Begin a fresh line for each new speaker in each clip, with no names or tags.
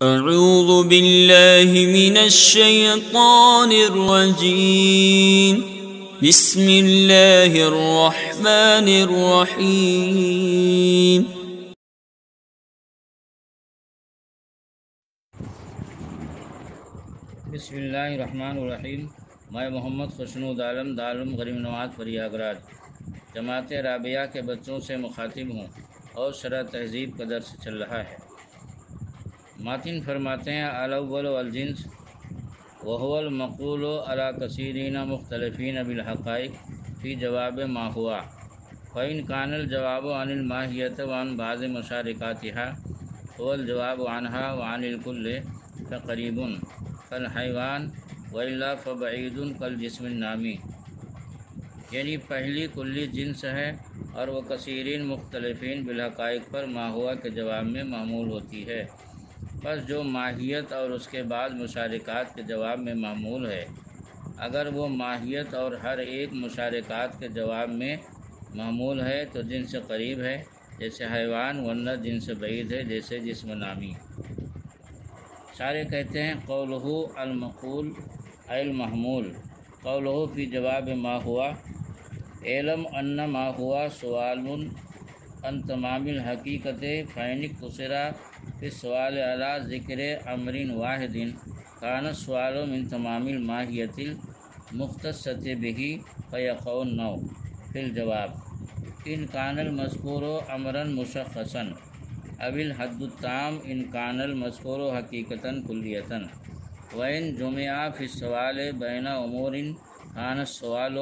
اعوذ باللہ من الشیطان الرجیم بسم اللہ الرحمن الرحیم
بسم اللہ الرحمن الرحیم۔ میں محمد خوشنود عالم دارالعلوم غریب نواز پریاگراج جماعت رابعہ کے بچوں سے مخاطب ہوں اور شرح تہذیب کا درس چل رہا ہے۔ ماتن فرماتے ہیں الاول والجنس وهو المقول على كثيرين مختلفين بالحقائق في جواب ما هو، فإن كان الجواب عن الماهية وعن بعض مشاركاتها هو الجواب عنها وعن الكل فقريب كالحيوان وإلا فبعيد كالجسم النامی، یعنی پہلی کلی جنس ہے اور وہ کثیرین مختلفین بالحقائق پر ما ہوا کے جواب میں معمول ہوتی ہے۔ پس جو ماہیت اور اس کے بعد مشارکات کے جواب میں معمول ہے، اگر وہ ماہیت اور ہر ایک مشارکات کے جواب میں معمول ہے تو جن سے قریب ہے جیسے حیوان، ورنہ جن سے بعید ہے جیسے جسم نامی۔ شارح کہتے ہیں قولہ المقول ای المحمول، قولہ فی جواب ما ہوا اعلم ان ما ہوا سوال عن تمام الحقیقت فإن اقتصر فی السؤال علی ذکر امر واحد کان السؤال من تمام الماہیۃ المختصۃ بہ فیقع النوع فی الجواب ان کان المذکور امرا مشخصا او الحد التام ان کان المذکور حقیقتا کلیتا، وإن جمع فی السؤال بین امور کان السؤال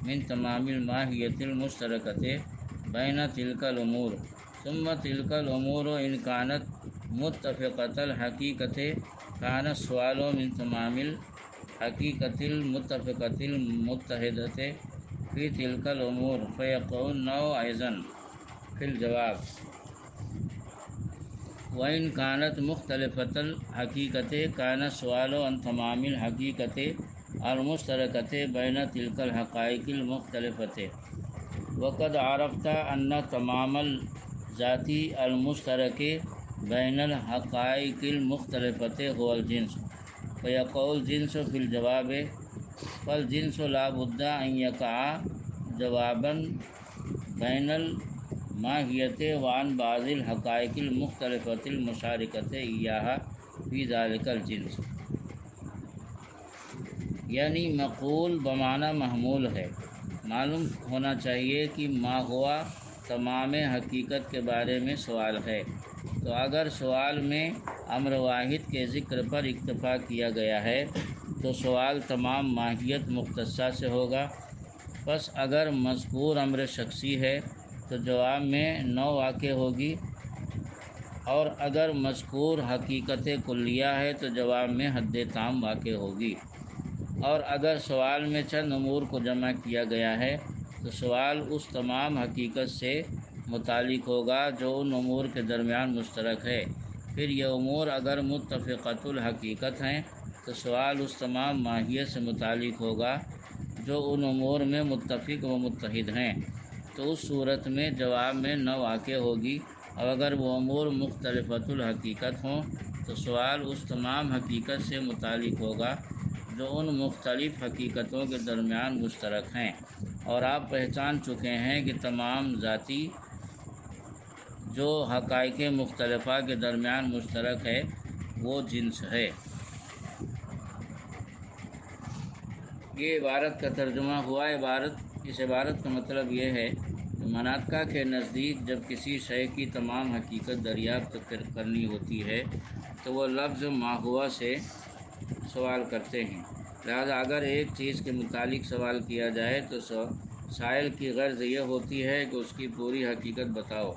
من تمام الماہیۃ المشترکۃ بین تلک الامور، ثم تلک الامور ان کانت متفقۃ الحقیقۃ کان السؤال من تمام الحقیقۃ المتفقۃ المتحدۃ فی تلک الامور فیقع النوع ایضا فی الجواب، وإن كانت مختلفة الحقیقۃ كان السؤال عن تمام الحقیقۃ المشترکۃ بین تلک الحقائق المختلفۃ، وقد عرفت ان تمام الذات المشترک بین الحقائق المختلفۃ هو الجنس، فیقع الجنس فی الجواب، فالجنس لا بد ان یقع جوابا بین الماہیۃ وعن بعض الحقائق المختلفۃ المشارکۃ ایہا فی ذلک الجنس، یعنی مقول بمعنی محمول ہے۔ معلوم ہونا چاہیے کہ ما ہوا تمام حقیقت کے بارے میں سوال ہے، تو اگر سوال میں امر واحد کے ذکر پر اکتفا کیا گیا ہے تو سوال تمام ماہیت مختصہ سے ہوگا۔ پس اگر مذکور امر شخصی ہے تو جواب میں نوع واقع ہوگی، اور اگر مذکور حقیقت کلیہ ہے تو جواب میں حد تام واقع ہوگی، اور اگر سوال میں چند امور کو جمع کیا گیا ہے تو سوال اس تمام حقیقت سے متعلق ہوگا جو ان امور کے درمیان مشترک ہے۔ پھر یہ امور اگر متفقۃ الحقیقت ہیں تو سوال اس تمام ماہیت سے متعلق ہوگا جو ان امور میں متفق و متحد ہیں، تو اس صورت میں جواب میں نوع واقع ہوگی، اور اگر وہ امور مختلفۃ الحقیقت ہوں تو سوال اس تمام حقیقت سے متعلق ہوگا جو ان مختلف حقیقتوں کے درمیان مشترک ہیں۔ اور آپ پہچان چکے ہیں کہ تمام ذاتی جو حقائق مختلفہ کے درمیان مشترک ہے وہ جنس ہے۔ یہ عبارت کا ترجمہ ہوا۔ اس عبارت کا مطلب یہ ہے کہ مناطق کے نزدیک جب کسی شے کی تمام حقیقت دریافت کرنی ہوتی ہے تو وہ لفظ ما ہوا سے سوال کرتے ہیں، لہذا اگر ایک چیز کے متعلق سوال کیا جائے تو سائل کی غرض یہ ہوتی ہے کہ اس کی پوری حقیقت بتاؤ،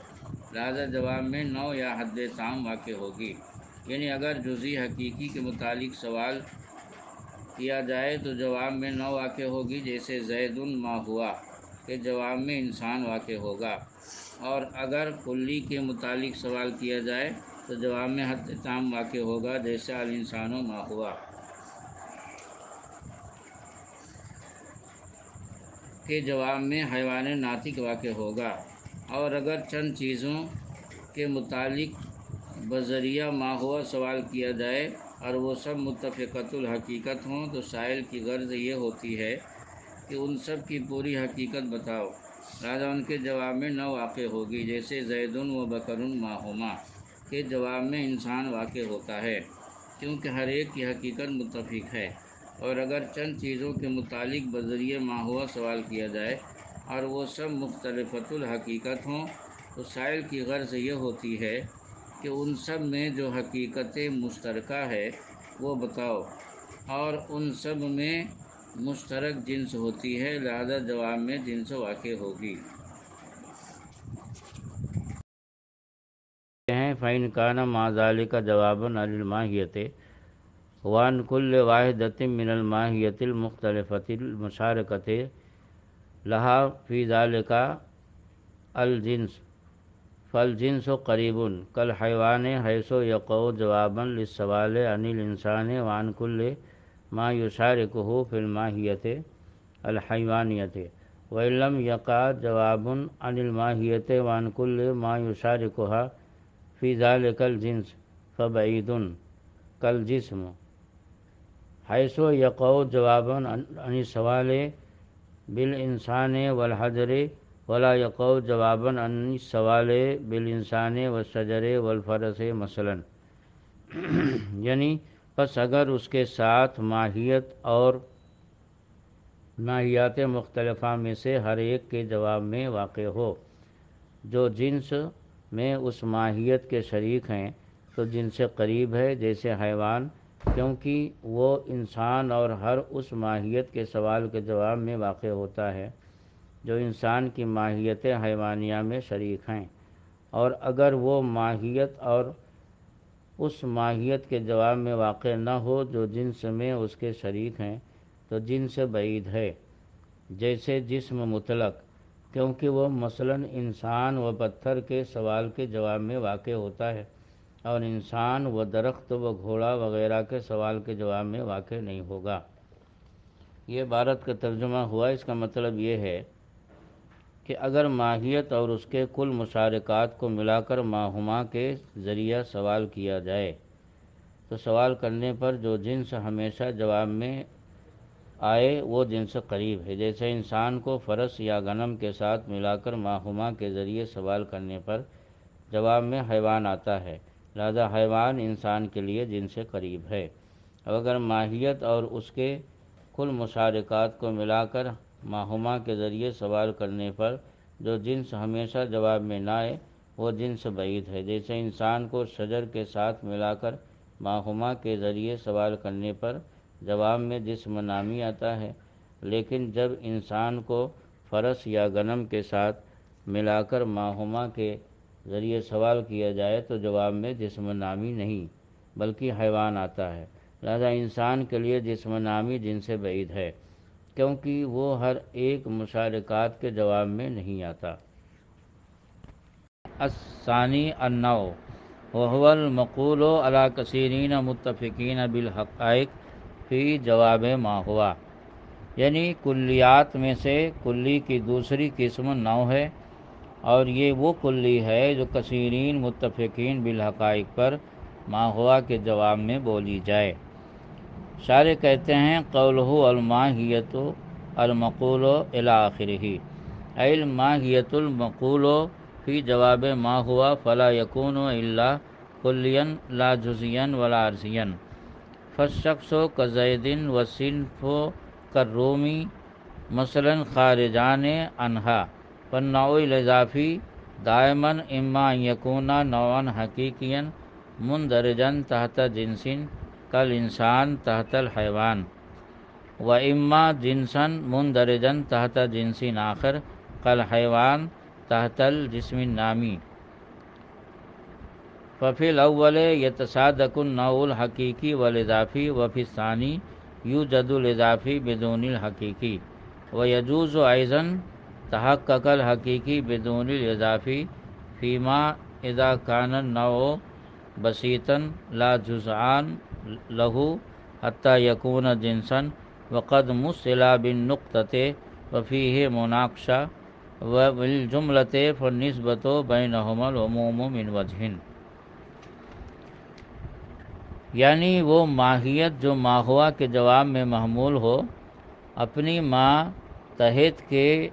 لہذا جواب میں نوع یا حد تام واقع ہوگی۔ یعنی اگر جزئی حقیقی کے متعلق سوال کیا جائے تو جواب میں نوع واقع ہوگی، جیسے زید ما ہوا کے جواب میں انسان واقع ہوگا، اور اگر کلی کے متعلق سوال کیا جائے تو جواب میں حد تام واقع ہوگا، جیسے الانسان ما ہوا کے جواب میں حیوان ناطق واقع ہوگا، اور اگر چند چیزوں کے متعلق بذریعہ ما ہوا سوال کیا جائے اور وہ سب متفقۃ الحقیقت ہوں تو سائل کی غرض یہ ہوتی ہے کہ ان سب کی پوری حقیقت بتاؤ، لہٰذا ان کے جواب میں نہ واقع ہوگی، جیسے زید و بکر ماہما کے جواب میں انسان واقع ہوتا ہے، کیونکہ ہر ایک کی حقیقت متفق ہے۔ اور اگر چند چیزوں کے متعلق بذریعہ ما ہوا سوال کیا جائے اور وہ سب مختلفۃ الحقیقت ہوں تو سائل کی غرض یہ ہوتی ہے کہ ان سب میں جو حقیقت مشترکہ ہے وہ بتاؤ، اور ان سب میں مشترک جنس ہوتی ہے، لہذا جواب میں جنس واقع ہوگی۔
فَإِنْ كَانَ مَعَ ذَلِكَ جَوَابٌ عَنِ الْمَاهِيَّةِ وَعَنْ كُلِّ وَاحِدَةٍ مِنَ الْمَاهِيَّةِ الْمُخْتَلِفَةِ الْمُشَارَكَةِ لَهَا فِي ذَلِكَ الْجِنْسُ فَالْجِنْسُ قَرِيبٌ كَالْحَيْوَانِ حَيْثُ يَقَعُ جَوَابًا لِلسَّوَالِ عَنِ الْإِنسَانِ وَعَنْ كُلِّ مَا يُشَارِكُهُ فِي الْمَاهِيَّةِ الْحَيْوَانِيَّةِ وَإِنْ لَمْ يَقَعْ جَوَابٌ عَنِ الْمَاهِيَّةِ وَعَنْ كُلِّ مَا يُشَارِكُهَا فِي ذَلِكَ الْجِنْسِ فَبَعِيدٌ كَالْجِسْمِ حَيْثُ يَقَعُ جَوَابًا عَنِ السَّوَالِ بِالْإِنسَانِ وَالْحَجَرِ وَلَا يَقَعُ جَوَابًا عَنِ السَّوَالِ بِالْإِنسَانِ وَالشَّجَرِ وَالْفَرَسِ مثلاً۔ یعنی پس اگر اس کے ساتھ ماہیت اور ماہیات مختلفہ میں سے ہر ایک کے جواب میں واقع ہو جو جنس میں اس ماہیت کے شریک ہیں تو جنس قریب ہے، جیسے حیوان، کیونکہ وہ انسان اور ہر اس ماہیت کے سوال کے جواب میں واقع ہوتا ہے جو انسان کی ماہیت حیوانیہ میں شریک ہیں، اور اگر وہ ماہیت اور اس ماہیت کے جواب میں واقع نہ ہو جو جنس میں اس کے شریک ہیں تو جنس بعید ہے، جیسے جسم مطلق، کیونکہ وہ مثلاً انسان و پتھر کے سوال کے جواب میں واقع ہوتا ہے اور انسان و درخت و گھوڑا وغیرہ کے سوال کے جواب میں واقع نہیں ہوگا۔ یہ عبارت کا ترجمہ ہوا۔ اس کا مطلب یہ ہے کہ اگر ماہیت اور اس کے کل مشارکات کو ملا کر ماہما کے ذریعہ سوال کیا جائے تو سوال کرنے پر جو جنس ہمیشہ جواب میں آئے وہ جنس قریب ہے، جیسے انسان کو فرس یا غنم کے ساتھ ملا کر ماہما کے ذریعے سوال کرنے پر جواب میں حیوان آتا ہے، لہذا حیوان انسان کے لیے جنس قریب ہے۔ اب اگر ماہیت اور اس کے کل مشارکات کو ملا کر ماہما کے ذریعے سوال کرنے پر جو جنس ہمیشہ جواب میں نہ آئے وہ جنس بعید ہے، جیسے انسان کو شجر کے ساتھ ملا کر ماہما کے ذریعے سوال کرنے پر جواب میں جسم نامی آتا ہے، لیکن جب انسان کو فرس یا غنم کے ساتھ ملا کر ماہما کے ذریعے سوال کیا جائے تو جواب میں جسم نامی نہیں بلکہ حیوان آتا ہے، لہذا انسان کے لیے جسم نامی جنس بعید ہے کیونکہ وہ ہر ایک مشارکات کے جواب میں نہیں آتا۔ الثانی النوع وهو المقول على كثيرين متفقين بالحقائق فی جواب ما ہوا، یعنی کلیات میں سے کلی کی دوسری قسم نوع ہے، اور یہ وہ کلی ہے جو کثیرین متفقین بالحقائق پر ما ہوا کے جواب میں بولی جائے۔ شارح کہتے ہیں قولہ الماہیۃ المقول الی آخرہ، ای الماہیۃ المقول فی جواب ما ہوا فلا یکون الا کلیا لا جزیا ولا عرضیا، فالشخص کزید والصنف کالروم مثلا خارجان عنہا، فالنوع الاضافی دائما اما ان یکون نوعا حقیقیا مندرجا تحت جنس کالانسان تحت الحیوان، و اما جنسا مندرجا تحت جنس آخر کالحیوان تحت الجسم النامی، ففی الاول یتصادق النوع الحقیقی والاضافی وفی الثانی یوجد الاضافی بدون الحقیقی، ویجوز ایضا تحقق الحقیقی بدون الاضافی فیما اذا کان النوع بسیطا لا جزءان له حتی یکون جنسا وقد مثل بالنقطة وفیہ مناقشہ، وبالجملة فالنسبة بینہما العموم من وجہ۔ یعنی وہ ماہیت جو ماہوا کے جواب میں محمول ہو، اپنی تحت کے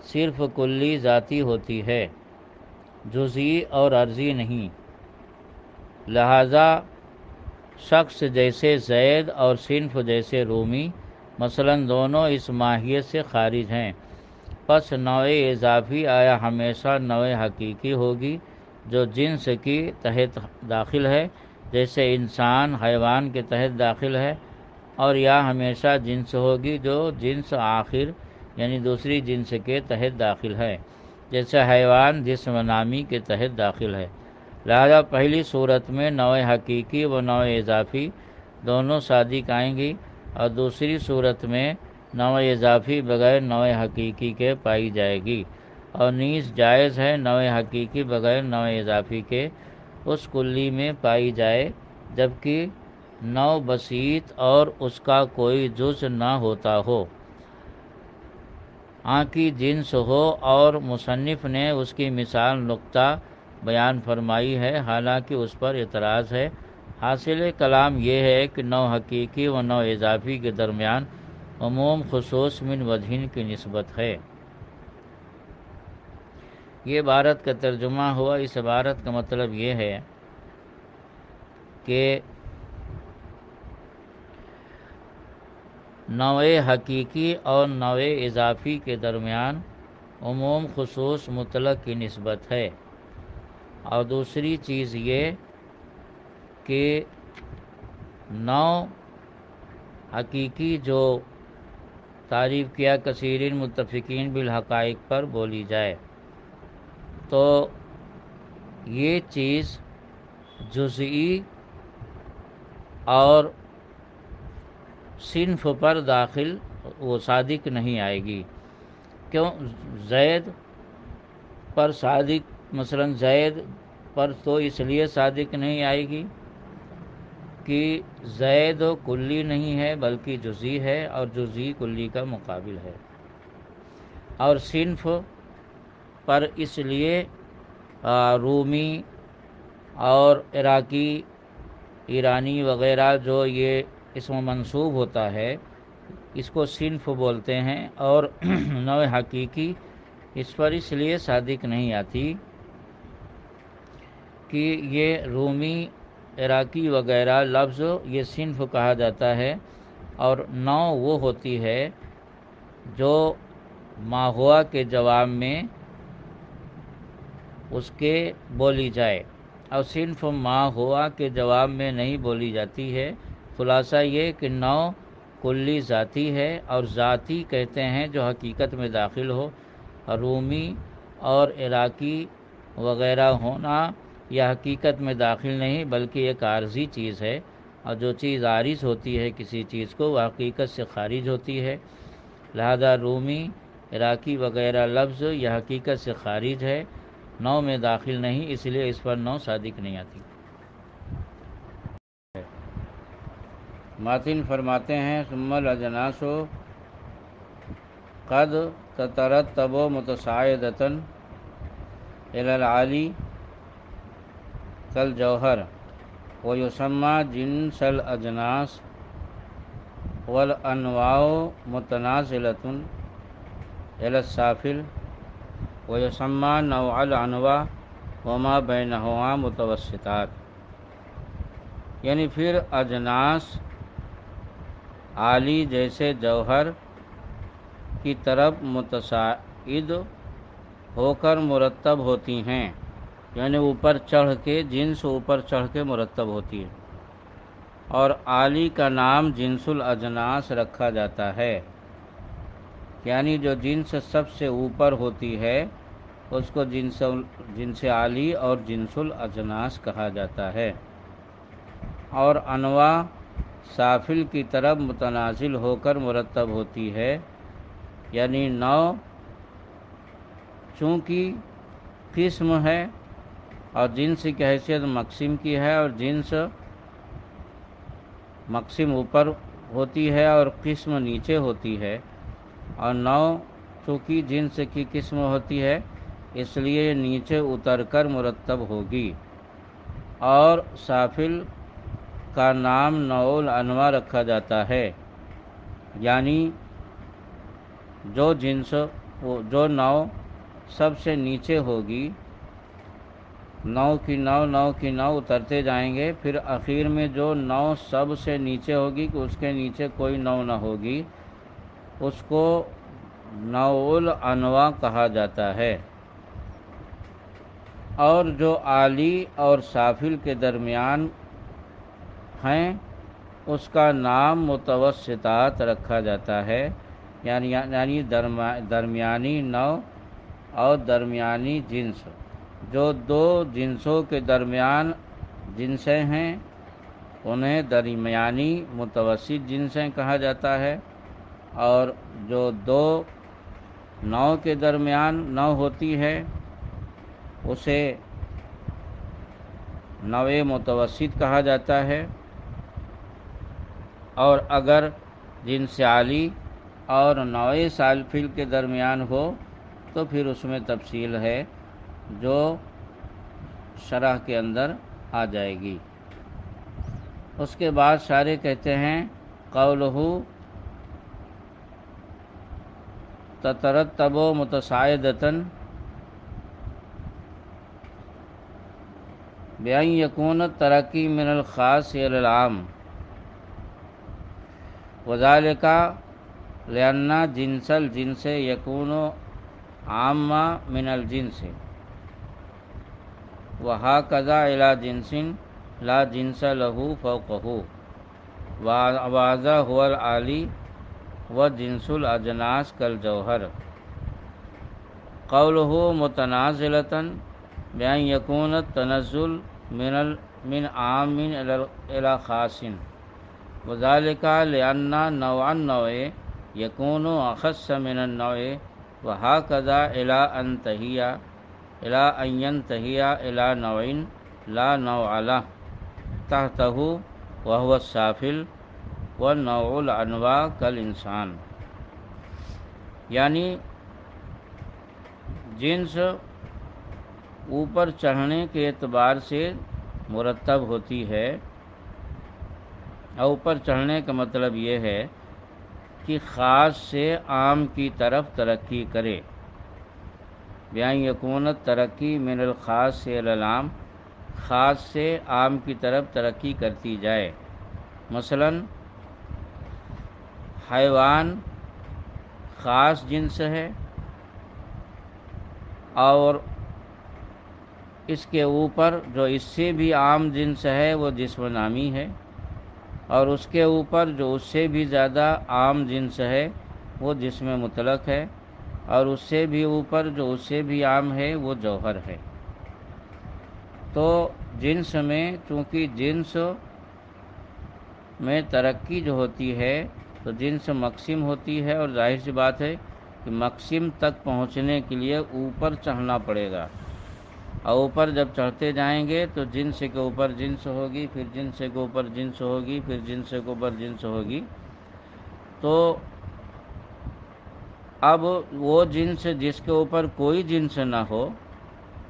صرف کلی ذاتی ہوتی ہے، جزئی اور عرضی نہیں۔ لہذا شخص جیسے زید اور صنف جیسے رومی مثلا دونوں اس ماہیت سے خارج ہیں۔ پس نوع اضافی آیا ہمیشہ نوع حقیقی ہوگی جو جنس کی تحت داخل ہے، جیسے انسان حیوان کے تحت داخل ہے، اور یا ہمیشہ جنس ہوگی جو جنس آخر یعنی دوسری جنس کے تحت داخل ہے، جیسے حیوان جسم نامی کے تحت داخل ہے۔ لہذا پہلی صورت میں نوع حقیقی و نوع اضافی دونوں صادق آئیں گی، اور دوسری صورت میں نوع اضافی بغیر نوع حقیقی کے پائی جائے گی، اور نیز جائز ہے نوع حقیقی بغیر نوع اضافی کے اس کلی میں پائی جائے جبکہ نوع بسیط اور اس کا کوئی جز نہ ہوتا ہو، کی جنس ہو، اور مصنف نے اس کی مثال نقطہ بیان فرمائی ہے، حالانکہ اس پر اعتراض ہے۔ حاصل کلام یہ ہے کہ نوع حقیقی و نوع اضافی کے درمیان عموم خصوص من وجہین کی نسبت ہے۔ یہ عبارت کا ترجمہ ہوا۔ اس عبارت کا مطلب یہ ہے کہ نوع حقیقی اور نوع اضافی کے درمیان عموم خصوص مطلق کی نسبت ہے، اور دوسری چیز یہ کہ نوع حقیقی جو تعریف کیا کثیرین متفقین بالحقائق پر بولی جائے تو یہ چیز جزئی اور صنف پر داخل وہ صادق نہیں آئے گی۔ کیوں؟ زید پر صادق، مثلا زید پر تو اس لیے صادق نہیں آئے گی کہ زید کلی نہیں ہے بلکہ جزئی ہے، اور جزئی کلی کا مقابل ہے۔ اور صنف پر اس لیے رومی اور عراقی، ایرانی وغیرہ جو یہ اسم منصوب ہوتا ہے اس کو صنف بولتے ہیں، اور نوع حقیقی اس پر اس لیے صادق نہیں آتی کہ یہ رومی، عراقی وغیرہ لفظ یہ صنف کہا جاتا ہے، اور نوع وہ ہوتی ہے جو ماہوا کے جواب میں اس کے بولی جائے، اور صنف ماہوا کے جواب میں نہیں بولی جاتی ہے۔ خلاصہ یہ کہ نوع کلی ذاتی ہے، اور ذاتی کہتے ہیں جو حقیقت میں داخل ہو، رومی اور عراقی وغیرہ ہونا یہ حقیقت میں داخل نہیں بلکہ ایک عارضی چیز ہے، اور جو چیز عارض ہوتی ہے کسی چیز کو وہ حقیقت سے خارج ہوتی ہے۔ لہذا رومی، عراقی وغیرہ لفظ یہ حقیقت سے خارج ہے، نوع میں داخل نہیں، اس لیے اس پر نوع صادق نہیں آتی۔
ماتن فرماتے ہیں ثم الاجناس قد تترتب متصاعدة الى العالی کالجوہر ویسمى جنس الاجناس والانواع متنازلة الى السافل ویسمى نوع الانواع وما بینہما متوسطات۔ یعنی پھر اجناس عالی جیسے جوہر کی طرف متصاعد ہو کر مرتب ہوتی ہیں، یعنی اوپر چڑھ کے، جنس اوپر چڑھ کے مرتب ہوتی ہے، اور عالی کا نام جنس الاجناس رکھا جاتا ہے، یعنی جو جنس سب سے اوپر ہوتی ہے اس کو جنس عالی اور جنس الاجناس کہا جاتا ہے، اور انواع سافل کی طرف متنازل ہو کر مرتب ہوتی ہے، یعنی نوع چونکہ قسم ہے اور جنس کی حیثیت مقسم کی ہے، اور جنس مقسم اوپر ہوتی ہے اور قسم نیچے ہوتی ہے، اور نوع چونکہ جنس کی قسم ہوتی ہے اس لیے نیچے اتر کر مرتب ہوگی، اور سافل
کا نام نوع الانواع رکھا جاتا ہے، یعنی جو جنس جو نوع سب سے نیچے ہوگی، نوع کی نوع اترتے جائیں گے، پھر آخر میں جو نوع سب سے نیچے ہوگی کہ اس کے نیچے کوئی نوع نہ ہوگی، اس کو نوع الانواع کہا جاتا ہے۔ اور جو عالی اور سافل کے درمیان ہیں اس کا نام متوسطات رکھا جاتا ہے، یعنی درمیانی نوع اور درمیانی جنس۔ جو دو جنسوں کے درمیان جنسیں ہیں انہیں درمیانی متوسط جنسیں کہا جاتا ہے، اور جو دو نوع کے درمیان نوع ہوتی ہے اسے نوع متوسط کہا جاتا ہے۔ اور اگر جنس عالی اور نوع سافل کے درمیان ہو تو پھر اس میں تفصیل ہے جو شرح کے اندر آ جائے گی۔ اس کے بعد شارح کہتے ہیں قولہ تترتب متصاعدۃً بأن يكون الترقی من الخاص إلى العام، وذلك لأن جنس الجنس يكون عاما من الجنس، وهكذا إلى جنس لا جنس له فوقه، وهذا هو العالی وجنس الأجناس كالجوہر۔ قوله متنازلة بأن يكون التنزل من عام إلى خاص، وذلك لأن نوع النوع يكون أخص من النوع، وهكذا إلى أن ينتهي إلى نوع لا نوع له تحته وهو السافل، والنوع الانواع كالانسان۔ یعنی جنس اوپر چڑھنے کے اعتبار سے مرتب ہوتی ہے، اور اوپر چڑھنے کا مطلب یہ ہے کہ خاص سے عام کی طرف ترقی کرے، بأن يكون الترقی من الخاص إلى العام، خاص سے عام کی طرف ترقی کرتی جائے۔ مثلا حیوان خاص جنس ہے اور اس کے اوپر جو اس سے بھی عام جنس ہے وہ جسم نامی ہے، اور اس کے اوپر جو اس سے بھی زیادہ عام جنس ہے وہ جسم مطلق ہے، اور اس سے بھی اوپر جو اس سے بھی عام ہے وہ جوہر ہے۔ تو جنس میں چونکہ جنس میں ترقی جو ہوتی ہے تو جنس مقسم ہوتی ہے، اور ظاہر سی بات ہے کہ مقسم تک پہنچنے کے لیے اوپر چڑھنا پڑے گا، اور اوپر جب چڑھتے جائیں گے تو جنس کے اوپر جنس ہوگی، پھر جنس کے اوپر جنس ہوگی، پھر جنس کے اوپر جنس ہوگی۔ تو اب وہ جنس جس کے اوپر کوئی جنس نہ ہو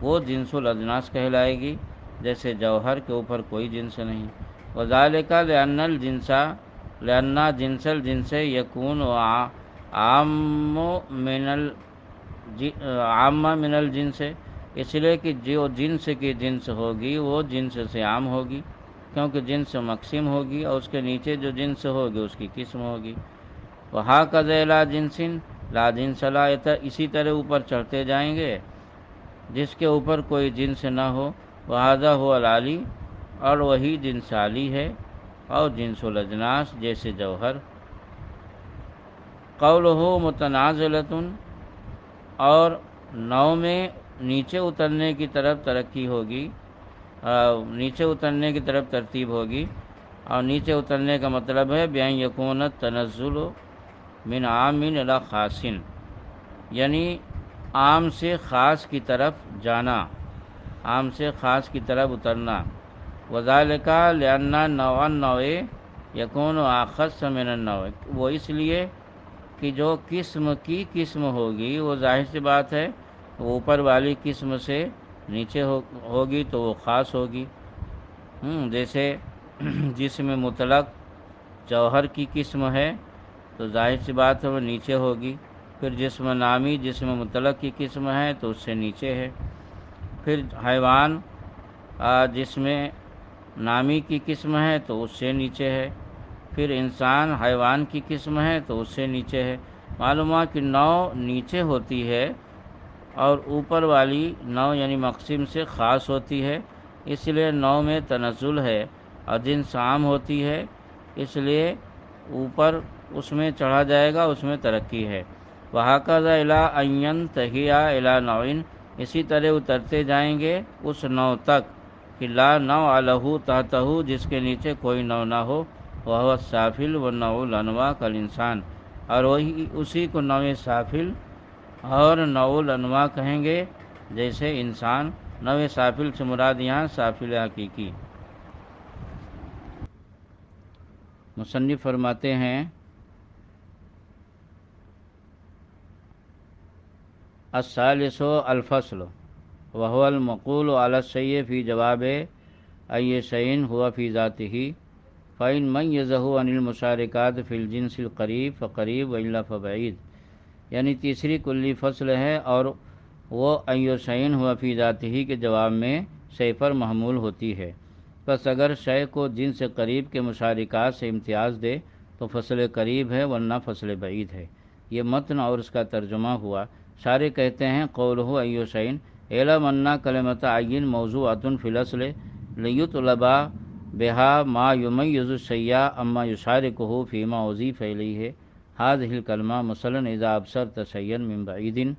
وہ جنس الاجناس کہلائے گی، جیسے جوہر کے اوپر کوئی جنس نہیں۔ وذالک لأن جنس الجنس یکون عام من الجنس، اس لیے کہ جو جنس کی جنس ہوگی وہ جنس سے عام ہوگی، کیونکہ جنس مقسم ہوگی، اور اس کے نیچے جو جنس ہوگی اس کی قسم ہوگی۔ وہکذا الی جنس لا جنس له، اسی طرح اوپر چڑھتے جائیں گے جس کے اوپر کوئی جنس نہ ہو، وہذا هو العالی، اور وہی جنس عالی ہے، اور جنس الاجناس جیسے جوہر۔ قولہ متنازلۃ، اور نوع میں نیچے اترنے کی طرف ترقی ہوگی، نیچے اترنے کی طرف ترتیب ہوگی، اور نیچے اترنے کا مطلب ہے بأن يكون التنزل من عام إلى خاص، یعنی عام سے خاص کی طرف جانا، عام سے خاص کی طرف اترنا۔ وذالک لأن نوع النوع یکون أخص من النوع، وہ اس لیے کہ جو قسم کی قسم ہوگی وہ ظاہر سی بات ہے وہ اوپر والی قسم سے نیچے ہوگی تو وہ خاص ہوگی۔ جیسے جسم مطلق جوہر کی قسم ہے تو ظاہر سی بات ہے وہ نیچے ہوگی. پھر جسم نامی جسم مطلق کی قسم ہے تو اس سے نیچے ہے. پھر حیوان جسم نامی کی قسم ہے تو اس سے نیچے ہے. پھر انسان حیوان کی قسم ہے تو اس سے نیچے ہے. معلوم ہوا کہ نو نیچے ہوتی ہے اور اوپر والی نو یعنی مقسم سے خاص ہوتی ہے، اس لیے نو میں تنزل ہے، اور جنس عام ہوتی ہے اس لیے اوپر اس میں چڑھا جائے گا، اس میں ترقی ہے. وَهَكَذَا إِلَىٰ أَن يَنْتَهِيَ إِلَىٰ نَوْعٍ، اسی طرح اترتے جائیں گے اس نو تک کہ لا نوع لہ تحتہ، جس کے نیچے کوئی نو نہ ہو. وَهُوَ السَّافِلُ وَالنَّوْعُ الْأَنْوَاءُ كَالْإِنسَان، اور وہی اسی کو نوع سافل اور نوع الانواع کہیں گے جیسے انسان. نوع سافل سے مراد یہاں سافل حقیقی. مصنف فرماتے ہیں الثالث الفصل وهو المقول على الشيء في جواب أي شيء هو في ذاته فإن ميزه عن المشاركات في الجنس القریب فقریب وإلا فبعید. یعنی تیسری کلی فصل ہے اور وہ أي شيء هو في ذاته کے جواب میں شے پر محمول ہوتی ہے. پس اگر شے کو جنس قریب کے مشارکات سے امتیاز دے تو فصل قریب ہے ورنہ فصل بعید ہے. یہ متن اور اس کا ترجمہ ہوا. شارح کہتے ہیں قولہ أي شيء اعلم أن کلمۃ عین موضوعۃ فی الاصل لیطلب بها ما يميز الشيء اما يشاركه فيما اضيف اليه هذه الكلمة مثلا اذا ابصرت شيئا من بعيد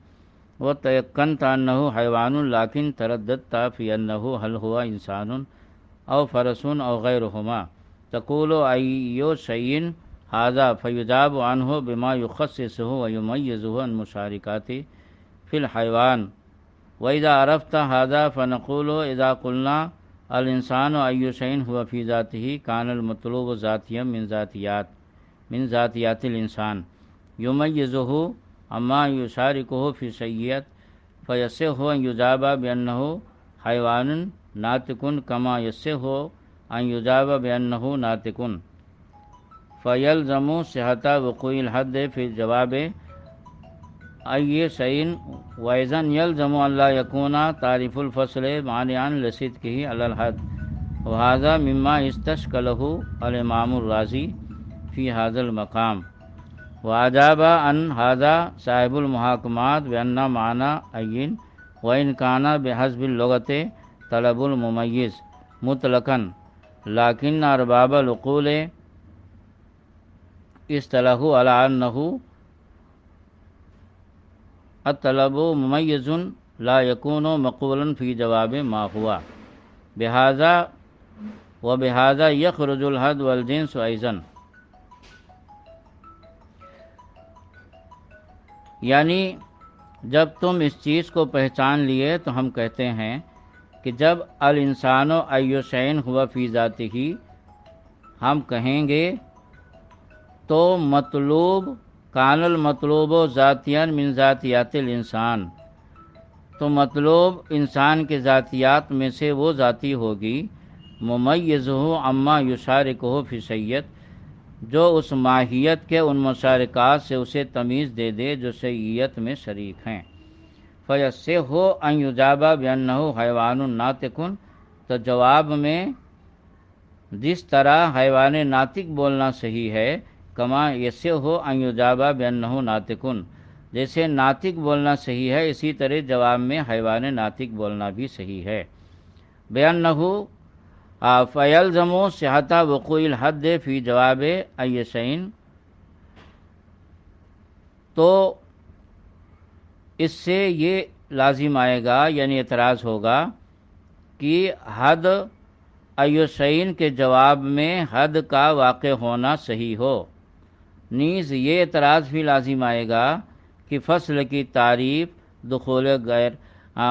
وتيقنت انه حيوان لكن ترددت في انه هل هو انسان او فرس او غيرهما تقول أي شيء هذا فيجاب عنه بما يخصصه ويميزه عن مشاركاته في الحيوان. وإذا عرفت هذا فنقول إذا قلنا الإنسان أي شيء هو في ذاته كان المطلوب ذاتيا من ذاتيات الإنسان يميزه أما يشاركه في شيئات فيصح أن يجاب بأنه حيوان ناطق كما يصح أن يجاب بأنه ناطق فيلزم صحة وقوع الحد في الجواب أي شيء وإذن يلزم أن لا يكون تعريف الفصل مانعا لصدقه على الحد. وهذا مما استشكله الإمام الرازي في هذا المقام وأجاب عن هذا صاحب المحاكمات بأن معنى أي وإن كان بحسب اللغة طلب المميز مطلقا لكن أرباب العقول اصطلحوا على أنه الطلب ممیز لا یکون مقولا فی جواب ما ہوا بہذا یخرج الحد والجنس ایضا. یعنی جب تم اس چیز کو پہچان لیے تو ہم کہتے ہیں کہ جب الانسان ای شیء ہوا فی ذاتہ ہم کہیں گے تو مطلوب کان المطلوب ذاتیاً من ذاتیات الانسان، تو مطلوب انسان کے ذاتیات میں سے وہ ذاتی ہوگی ممیزہ اما یشارکہ فی شیئت، جو اس ماہیت کے ان مشارکات سے اسے تمیز دے دے جو شیئیت میں شریک ہیں. فیصح ان یجاب بانہ حیوان ناطق، تو جواب میں جس طرح حیوان ناطق بولنا صحیح ہے کما یصح ان یجاب بانہ ناطق، جیسے ناطق بولنا صحیح ہے اسی طرح جواب میں حیوان ناطق بولنا بھی صحیح ہے. بانہ فیلزم صحت وقوع الحد فی جواب ای شیء، تو اس سے یہ لازم آئے گا یعنی اعتراض ہوگا کہ حد ای شیء کے جواب میں حد کا واقع ہونا صحیح ہو. نیز یہ اعتراض بھی لازم آئے گا کہ فصل کی تعریف دخول غیر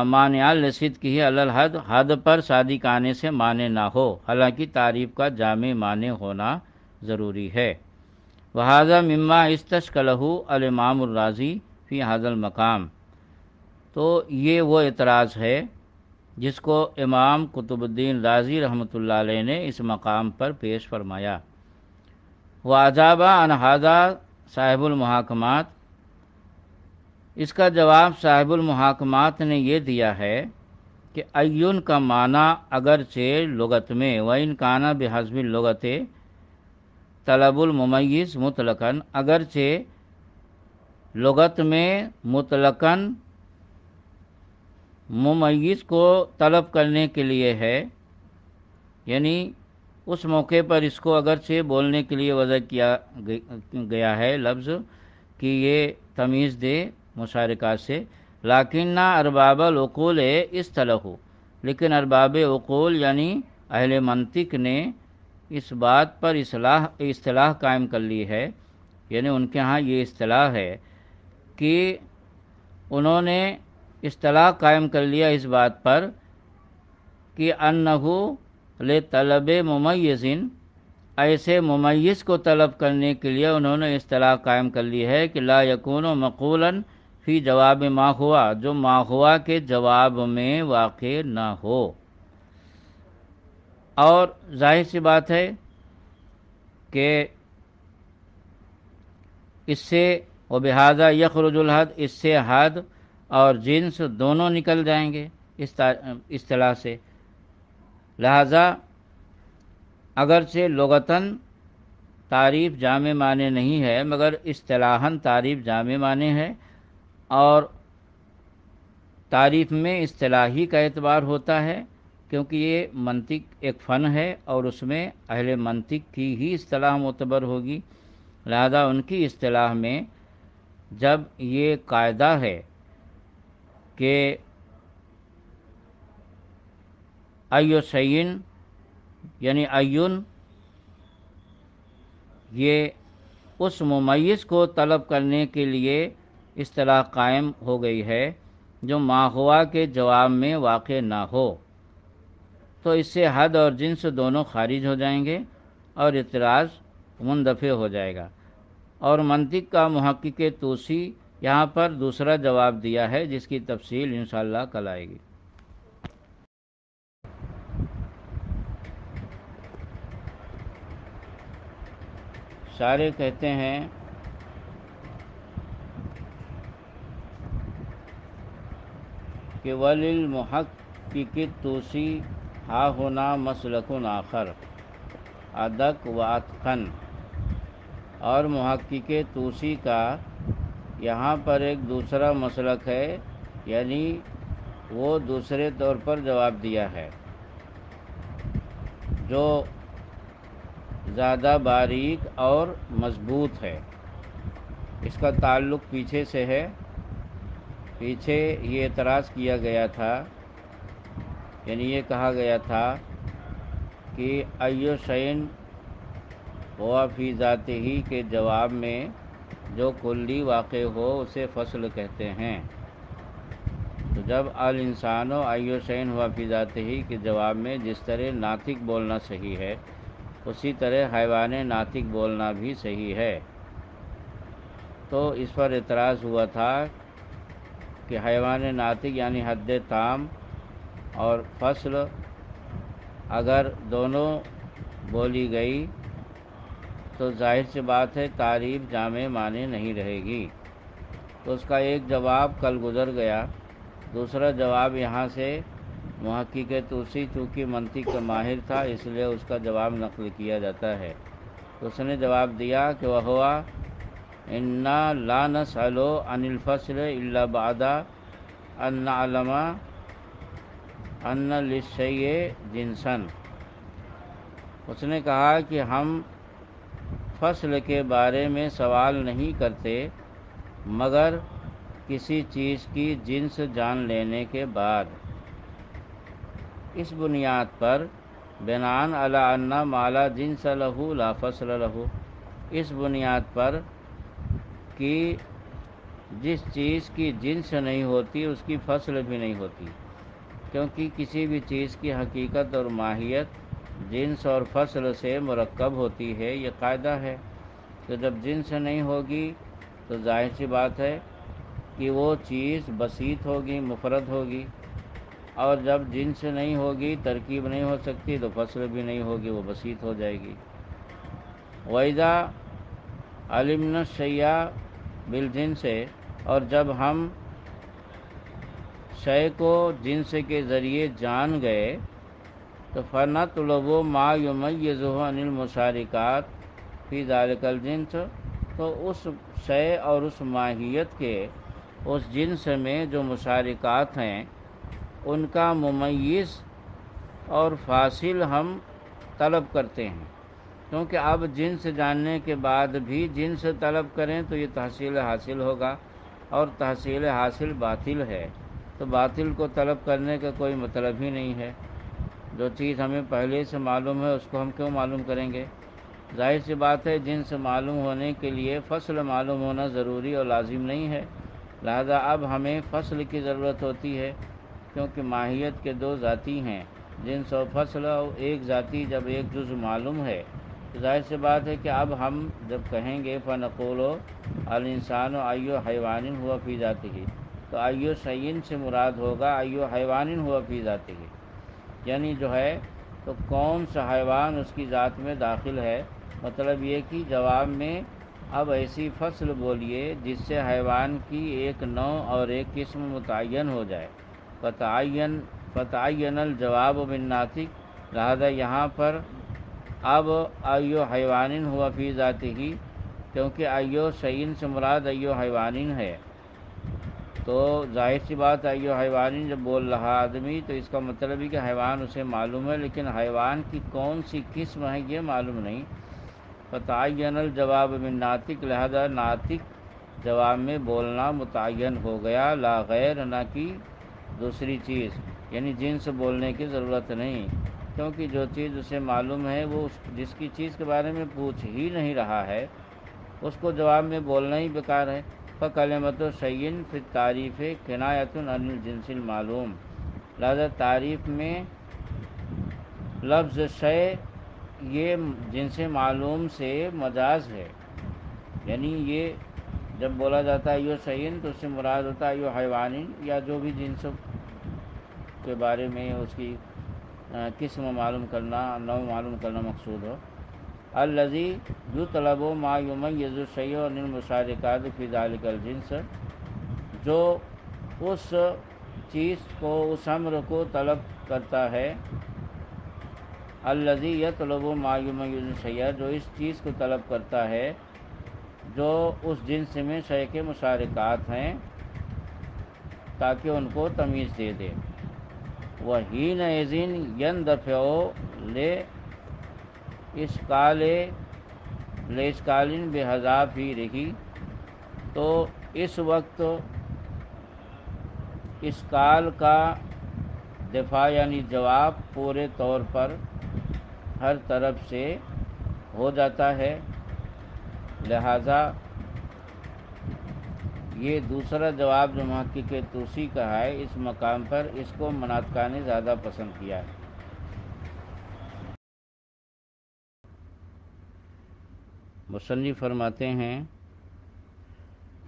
مانع لصدقہ علی الحد، حد پر صادق آنے سے مانع نہ ہو، حالانکہ تعریف کا جامع مانع ہونا ضروری ہے. وہذا مما استشکلہ الامام الرازی فی ھذا المقام، تو یہ وہ اعتراض ہے جس کو امام قطب الدین رازی رحمۃ اللہ علیہ نے اس مقام پر پیش فرمایا۔ وَأَجَابَ عَنْ هَذَا صاحب المحاکمات، اس کا جواب صاحب المحاکمات نے یہ دیا ہے کہ ایون کا معنی اگرچہ لغت میں وَإِنْ كَانَ بِحَسْبِ اللغت طلب الممیز مطلقاً، اگرچہ لغت میں مطلقاً ممیز کو طلب کرنے کے لیے ہے، یعنی اس موقع پر اس کو اگرچہ بولنے کے لیے وضع کیا گیا ہے لفظ کہ یہ تمیز دے مشارکات سے، لیکن ارباب العقول اصطلحوا، لیکن ارباب عقول یعنی اہل منطق نے اس بات پر اصطلاح قائم کر لی ہے، یعنی ان کے ہاں یہ اصطلاح ہے کہ انہوں نے اصطلاح قائم کر لیا اس بات پر کہ انہو لطلب ممیز، ایسے ممیز کو طلب کرنے کے لیے انہوں نے اصطلاح قائم کر لی ہے کہ لا یکون مقولا فی جواب ما ہوا، جو ما ہوا کے جواب میں واقع نہ ہو۔ اور ظاہر سی بات ہے کہ اس سے وبہذا یخرج الحد، اس سے حد اور جنس دونوں نکل جائیں گے اس اصطلاح سے۔ لہذا اگرچہ لغتاً تعریف جامع معنی نہیں ہے مگر اصطلاحاً تعریف جامع معنی ہے، اور تعریف میں اصطلاحی کا اعتبار ہوتا ہے کیونکہ یہ منطق ایک فن ہے اور اس میں اہل منطق کی ہی اصطلاح معتبر ہوگی۔ لہذا ان کی اصطلاح میں جب یہ قاعدہ ہے کہ ایو شیئن یعنی ایون، یہ اس ممیز کو طلب کرنے کے لیے اصطلاح قائم ہو گئی ہے جو ما ہوا کے جواب میں واقع نہ ہو، تو اس سے حد اور جنس دونوں خارج ہو جائیں گے اور اعتراض مندفع ہو جائے گا۔ اور منطق کا محقق طوسی یہاں پر دوسرا جواب دیا ہے جس کی تفصیل انشاءاللہ کل آئے گی۔ شارح کہتے ہیں کہ وَلِلْمُحَقِّقِ الطُّوسِی ہا ہونا مسلک آخر ادق و اتقن، اور محقق طوسی کا یہاں پر ایک دوسرا مسلک ہے، یعنی وہ دوسرے طور پر جواب دیا ہے جو زیادہ باریک اور مضبوط ہے۔ اس کا تعلق پیچھے سے ہے، پیچھے یہ اعتراض کیا گیا تھا، یعنی یہ کہا گیا تھا کہ ایو شیئن ہوا فی ذاتہ ہی کے جواب میں جو کلی واقع ہو اسے فصل کہتے ہیں۔ تو جب الانسان ایو شیئن ہوا فی ذاتہ ہی کے جواب میں جس طرح ناطق بولنا صحیح ہے اسی طرح حیوان ناطق بولنا بھی صحیح ہے، تو اس پر اعتراض ہوا تھا کہ حیوان ناطق یعنی حد تام اور فصل اگر دونوں بولی گئی تو ظاہر سی بات ہے تعریف جامع معنی نہیں رہے گی، تو اس کا ایک جواب کل گزر گیا۔ دوسرا جواب یہاں سے محقق طوسی چونکہ منطق کا ماہر تھا اس لیے اس کا جواب نقل کیا جاتا ہے، تو اس نے جواب دیا کہ وَهُوَ إِنَّا لَا نَسْأَلُ عَنِ الْفَصْلِ إِلَّا بَعْدَ أَن نَعْلَمَ أَنَّ لِلشَّيْءِ جِنسًا۔ اس نے کہا کہ ہم فصل کے بارے میں سوال نہیں کرتے مگر کسی چیز کی جنس جان لینے کے بعد، اس بنیاد پر بناءً علی ان ما لا جنس لہ لا فصل لہ، اس بنیاد پر کہ جس چیز کی جنس نہیں ہوتی اس کی فصل بھی نہیں ہوتی، کیونکہ کسی بھی چیز کی حقیقت اور ماہیت جنس اور فصل سے مرکب ہوتی ہے، یہ قاعدہ ہے۔ تو جب جنس نہیں ہوگی تو ظاہر سی بات ہے کہ وہ چیز بسیط ہوگی، مفرد ہوگی، اور جب جنس نہیں ہوگی، ترکیب نہیں ہو سکتی، تو فصل بھی نہیں ہوگی، وہ بسیط ہو جائے گی۔ وَإِذَا عَلِمْنَا الشَّيْءَ بِالْجِنْسِ، اور جب ہم شے کو جنس کے ذریعے جان گئے تو فَنَطْلُبُ مَا يُمَيِّزُهُ عَنِ الْمُشَارِكَاتِ فِي ذَلِكَ الْجِنْسِ، تو اس شے اور اس ماہیت کے اس جنس میں جو مشارکات ہیں ان کا ممیز اور فاصل ہم طلب کرتے ہیں، کیونکہ اب جنس جاننے کے بعد بھی جنس طلب کریں تو یہ تحصیل حاصل ہوگا، اور تحصیل حاصل باطل ہے، تو باطل کو طلب کرنے کا کوئی مطلب ہی نہیں ہے۔ جو چیز ہمیں پہلے سے معلوم ہے اس کو ہم کیوں معلوم کریں گے؟ ظاہر سی بات ہے جنس معلوم ہونے کے لیے فصل معلوم ہونا ضروری اور لازم نہیں ہے، لہذا اب ہمیں فصل کی ضرورت ہوتی ہے، کیونکہ ماہیت کے دو ذاتی ہیں، جنس و فصل، اور ایک ذاتی جب ایک جز معلوم ہے تو ظاہر سی بات ہے کہ اب ہم جب کہیں گے فَنَقُولُ الْإِنسَانُ أَيُّ حَيْوَانٍ هُوَ فِي ذَاتِهِ، تو ایو شیء سے مراد ہوگا ایو حیوان ہوا فی ذاتہ، یعنی جو ہے تو کون سا حیوان اس کی ذات میں داخل ہے، مطلب یہ کہ جواب میں اب ایسی فصل بولیے جس سے حیوان کی ایک نوع اور ایک قسم متعین ہو جائے، فتعین الجواب بالناطق، لہذا یہاں پر اب ایو حیوان ہوا فی ذاتہ، کیونکہ ایو شیء سے مراد ایو حیوان ہے، تو ظاہر سی بات ایو حیوان جب بول رہا آدمی تو اس کا مطلب ہے کہ حیوان اسے معلوم ہے، لیکن حیوان کی کون سی قسم ہے یہ معلوم نہیں۔ فتعین الجواب بالناطق، لہذا ناطق جواب میں بولنا متعین ہو گیا، لا غیر، نہ کہ دوسری چیز، یعنی جنس بولنے کی ضرورت نہیں، کیونکہ جو چیز اسے معلوم ہے وہ جس کی چیز کے بارے میں پوچھ ہی نہیں رہا ہے اس کو جواب میں بولنا ہی بیکار ہے۔ فَكَلِمَةُ شَيْءٍ فِي التَّعْرِيفِ كِنَایَةٌ عَنِ الْجِنْسِ الْمَعْلُومِ، لہذا تعریف میں لفظ شے یہ جنس معلوم سے مجاز ہے، یعنی یہ جب بولا جاتا ہے ایو شیء تو اس سے مراد ہوتا ہے ایو حیوان، یا جو بھی جنس کے بارے میں اس کی قسم معلوم کرنا، نوع معلوم کرنا مقصود ہو۔ الذی یطلب ما یمیز الشیء عن المشارکات فی ذلک الجنس، جو اس چیز کو، اس امر کو طلب کرتا ہے، الذی یطلب ما یمیز الشیء، جو اس چیز کو طلب کرتا ہے جو اس جنس میں شے کے مشارکات ہیں تاکہ ان کو تمیز دے دے۔ وَحِینَئِذٍ يَنْدَفِعُ لِإِشْکَالٍ بِحَذَافِیرِہ، تو اس وقت اشکال کا دفاع یعنی جواب پورے طور پر ہر طرف سے ہو جاتا ہے، لہذا یہ دوسرا جواب جو محقق طوسی کا ہے اس مقام پر اس کو مناطقہ نے زیادہ پسند کیا ہے۔ مصنف فرماتے ہیں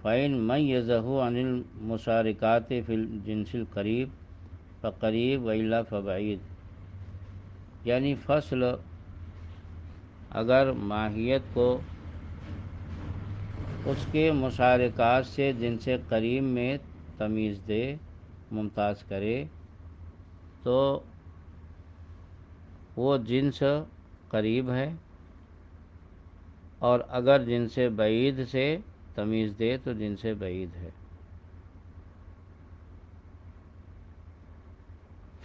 فَإِن مَيَّزَهُ عَنِ الْمُشَارِكَاتِ فِي الْجِنْسِ الْقَرِيبِ فَقَرِيب وَإِلَّا فَبَعِيد، یعنی فصل اگر ماہیت کو اس کے مشارکات سے جنس قریب میں تمیز دے، ممتاز کرے، تو وہ جنس قریب ہے، اور اگر جنس بعید سے تمیز دے تو جنس بعید ہے۔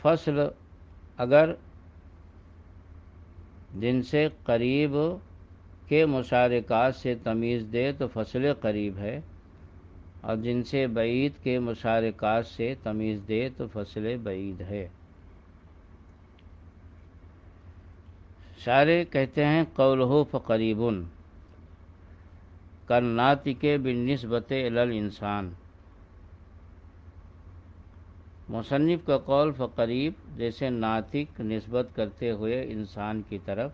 فصل اگر جنس قریب کے مشارکات سے تمیز دے تو فصل قریب ہے، اور جنس بعید کے مشارکات سے تمیز دے تو فصل بعید ہے۔ شارح کہتے ہیں قولہ فقریب کالناطق بالنسبۃ الی الانسان، مصنف کا قول فقریب جیسے ناطق نسبت کرتے ہوئے انسان کی طرف،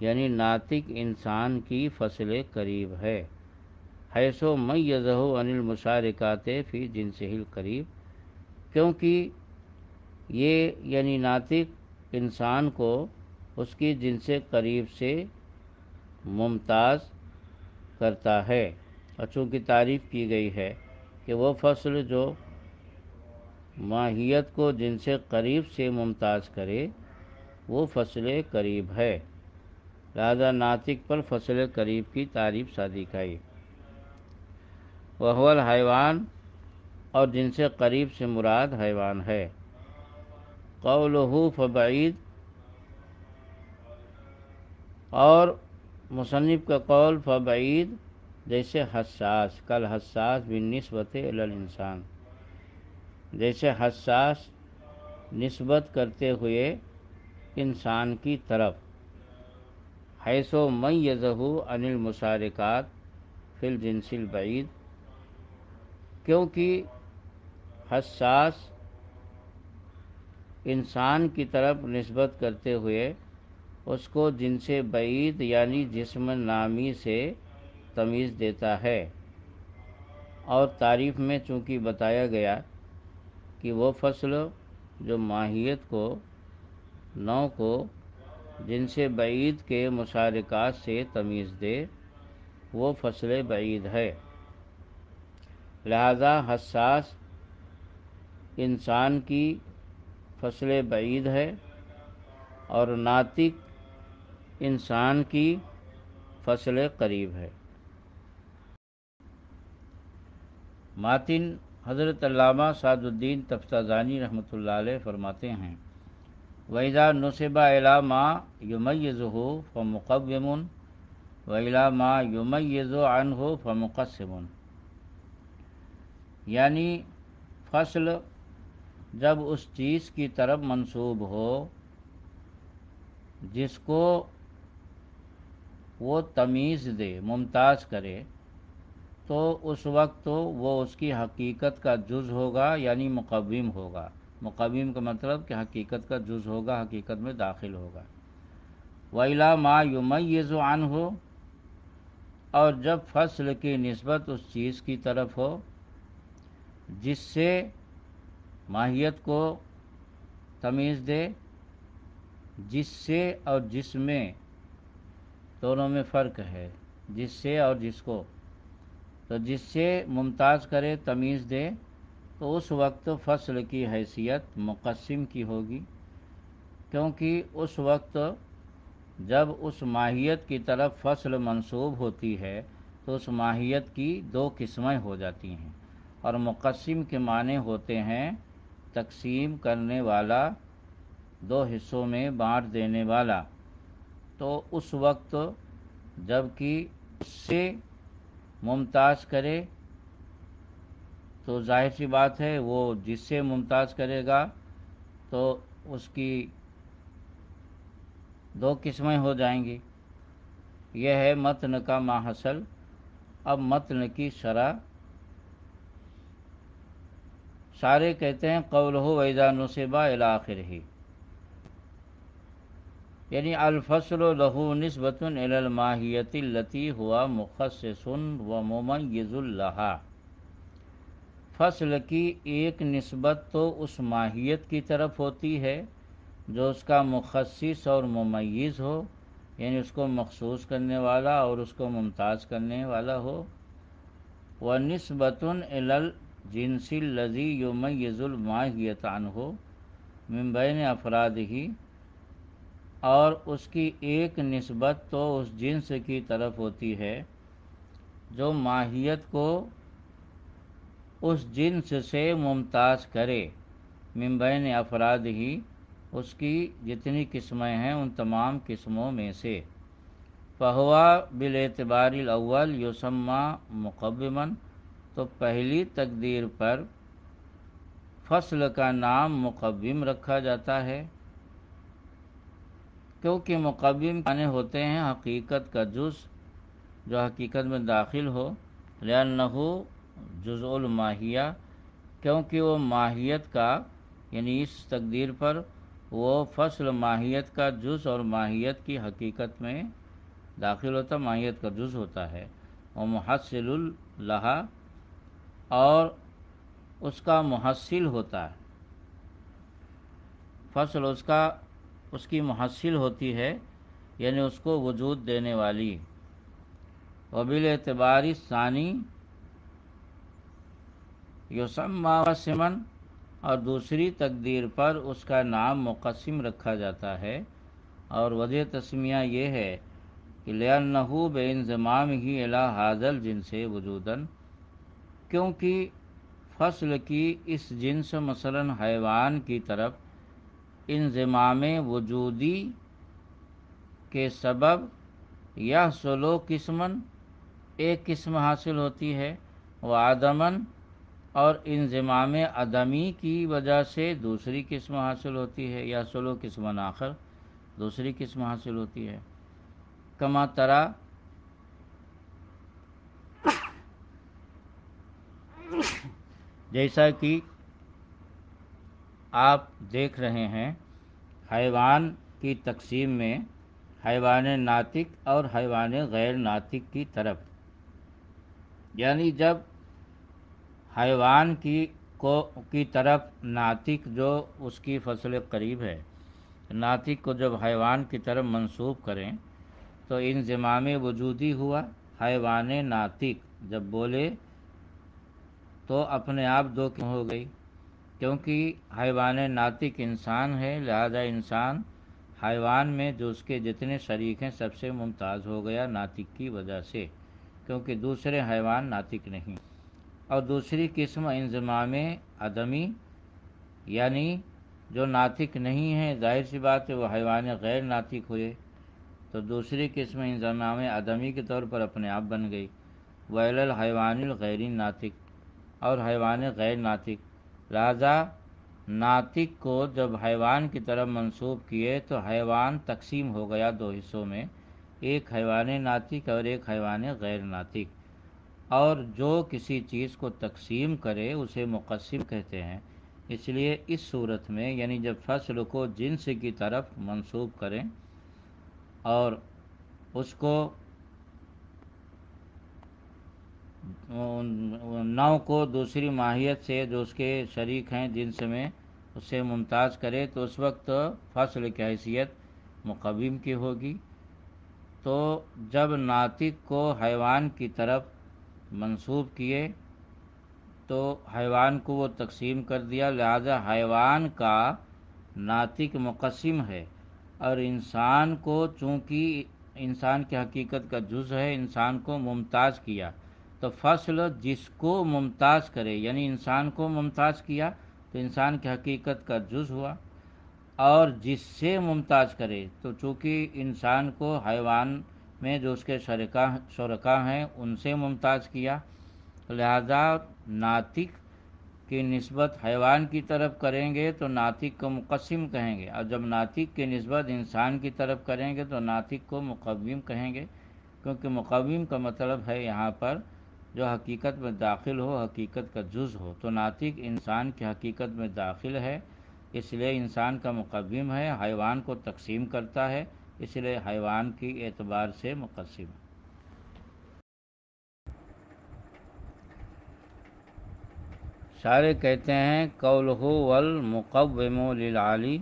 یعنی ناطق انسان کی فصل قریب ہے، حیث میزہ عن المشارکات فی جنسہ القریب، کیونکہ یہ یعنی ناطق انسان کو اس کی جنس قریب سے ممتاز کرتا ہے، اور چونکہ تعریف کی گئی ہے کہ وہ فصل جو ماہیت کو جنس قریب سے ممتاز کرے وہ فصل قریب ہے، لہذا ناطق پر فصل قریب کی تعریف صادق آئی۔ وہو الحیوان، اور جنس قریب سے مراد حیوان ہے۔ قولہ فبعید، اور مصنف کا قول فبعید جیسے حساس، کل حساس بالنسبت الی الانسان، جیسے حساس نسبت کرتے ہوئے انسان کی طرف، حیث میزہ عن المشارکات فی الجنس البعید، کیونکہ حساس انسان کی طرف نسبت کرتے ہوئے اس کو جنس بعید یعنی جسم نامی سے تمیز دیتا ہے، اور تعریف میں چونکہ بتایا گیا کہ وہ فصل جو ماہیت کو، نوع کو جنس بعید کے مشارکات سے تمیز دے وہ فصل بعید ہے، لہذا حساس انسان کی فصل بعید ہے اور ناطق انسان کی فصل قریب ہے۔ ماتن حضرت علامہ سعد الدین تفتازانی رحمۃ اللہ علیہ فرماتے ہیں وَإِذَا نُسِبَ إِلَى مَا يُمَيِّزُهُ فَمُقَوِّمٌ وَإِلَى مَا يُمَيِّزُ عَنْهُ فَمُقَسِّمٌ، یعنی فصل جب اس چیز کی طرف منسوب ہو جس کو وہ تمیز دے، ممتاز کرے، تو اس وقت تو وہ اس کی حقیقت کا جز ہوگا، یعنی مقوم ہوگا۔ مقوم کا مطلب کہ حقیقت کا جز ہوگا، حقیقت میں داخل ہوگا۔ وَإِلَى مَا يُمَيِّزُ عَنْهُ، اور جب فصل کی نسبت اس چیز کی طرف ہو جس سے ماہیت کو تمیز دے، جس سے اور جس میں دونوں میں فرق ہے، جس سے اور جس کو، تو جس سے ممتاز کرے، تمیز دے، تو اس وقت فصل کی حیثیت مقسم کی ہوگی، کیونکہ اس وقت جب اس ماہیت کی طرف فصل منسوب ہوتی ہے تو اس ماہیت کی دو قسمیں ہو جاتی ہیں، اور مقسم کے معنی ہوتے ہیں تقسیم کرنے والا، دو حصوں میں بانٹ دینے والا۔ تو اس وقت جب کہ اس سے ممتاز کرے تو ظاہر سی بات ہے وہ جس سے ممتاز کرے گا تو اس کی دو قسمیں ہو جائیں گی۔ یہ ہے متن کا ماحصل۔ اب متن کی شرح، سارے کہتے ہیں قولہ وَإِذَا نُسِبَ إِلَى آخِرِهِ، یعنی الفصل لہ نسبۃ الی الماہیۃ التی ہوا مخصص و ممیز لہا، فصل کی ایک نسبت تو اس ماہیت کی طرف ہوتی ہے جو اس کا مخصص اور ممیز ہو، یعنی اس کو مخصوص کرنے والا اور اس کو ممتاز کرنے والا ہو، وَنِسْبَةٌ إِلَى الْجِنْسِ الَّذِي يُمَيِّزُ الْمَاہِیَةَ عَنْهُ مِنْ بَيْنِ أَفْرَادِهِ، اور اس کی ایک نسبت تو اس جنس کی طرف ہوتی ہے جو ماہیت کو اس جنس سے ممتاز کرے، من بین افراد ہی، اس کی جتنی قسمیں ہیں ان تمام قسموں میں سے، فہوا بالاعتبار الاول یسمى مقوما، تو پہلی تقدیر پر فصل کا نام مقوم رکھا جاتا ہے، کیونکہ مقوم معنی ہوتے ہیں حقیقت کا جز جو حقیقت میں داخل ہو، لأنہ جزء الماہیہ، کیونکہ وہ ماہیت کا، یعنی اس تقدیر پر وہ فصل ماہیت کا جز اور ماہیت کی حقیقت میں داخل ہوتا، ماہیت کا جز ہوتا ہے، ومحصل لہا، اور اس کا محصل ہوتا ہے۔ فصل اس کی محصل ہوتی ہے، یعنی اس کو وجود دینے والی. وبالاعتبار ثانی یسمى مقسما، اور دوسری تقدیر پر اس کا نام مقسم رکھا جاتا ہے. اور وجہ تسمیہ یہ ہے کہ لأنہ بانضمامہ الی ھذا الجنس وجودا، کیونکہ فصل کی اس جنس مثلا حیوان کی طرف انضمام وجودی کے سبب یحصل قسما، ایک قسم حاصل ہوتی ہے، وعدما، اور انضمام عدمی کی وجہ سے دوسری قسم حاصل ہوتی ہے، یحصل قسما آخر، دوسری قسم حاصل ہوتی ہے. کما ترى، جیسا کہ آپ دیکھ رہے ہیں حیوان کی تقسیم میں حیوان ناطق اور حیوان غیر ناطق کی طرف. یعنی جب حیوان کی طرف ناطق جو اس کی فصل قریب ہے، ناطق کو جب حیوان کی طرف منسوب کریں تو انضمام وجودی ہوا. حیوان ناطق جب بولے تو اپنے آپ دو قسم ہو گئی، کیونکہ حیوان ناطق انسان ہے، لہذا انسان حیوان میں جو اس کے جتنے شریک ہیں سب سے ممتاز ہو گیا ناطق کی وجہ سے، کیونکہ دوسرے حیوان ناطق نہیں. اور دوسری قسم انضمام عدمی، یعنی جو ناطق نہیں ہے، ظاہر سی بات ہے وہ حیوان غیر ناطق ہوئے، تو دوسری قسم انضمام عدمی کے طور پر اپنے آپ بن گئی. وَإِلَى الْحَيْوَانِ الْغَيْرِ النَّاطِقِ، اور حیوان غیر ناطق. لہذا ناطق کو جب حیوان کی طرف منسوب کیے تو حیوان تقسیم ہو گیا دو حصوں میں، ایک حیوان ناطق اور ایک حیوان غیر ناطق. اور جو کسی چیز کو تقسیم کرے اسے مقسم کہتے ہیں. اس لیے اس صورت میں یعنی جب فصل کو جنس کی طرف منسوب کریں اور اس کو نوع کو دوسری ماہیت سے جو اس کے شریک ہیں جنس میں اس سے ممتاز کرے تو اس وقت فصل کی حیثیت مقوم کی ہوگی. تو جب ناطق کو حیوان کی طرف منسوب کیے تو حیوان کو وہ تقسیم کر دیا، لہذا حیوان کا ناطق مقسم ہے، اور انسان کو چونکہ انسان کی حقیقت کا جز ہے انسان کو ممتاز کیا، تو فصل جس کو ممتاز کرے یعنی انسان کو ممتاز کیا تو انسان کی حقیقت کا جز ہوا، اور جس سے ممتاز کرے تو چونکہ انسان کو حیوان میں جو اس کے شرکا ہیں ان سے ممتاز کیا، لہذا ناطق کی نسبت حیوان کی طرف کریں گے تو ناطق کو مقسم کہیں گے، اور جب ناطق کی نسبت انسان کی طرف کریں گے تو ناطق کو مقوم کہیں گے، کیونکہ مقوم کا مطلب ہے یہاں پر جو حقیقت میں داخل ہو، حقیقت کا جز ہو. تو ناطق انسان کی حقیقت میں داخل ہے، اس لیے انسان کا مقوم ہے، حیوان کو تقسیم کرتا ہے، اس لیے حیوان کی اعتبار سے مقسم. شارح کہتے ہیں قولہ والمقوم للعالی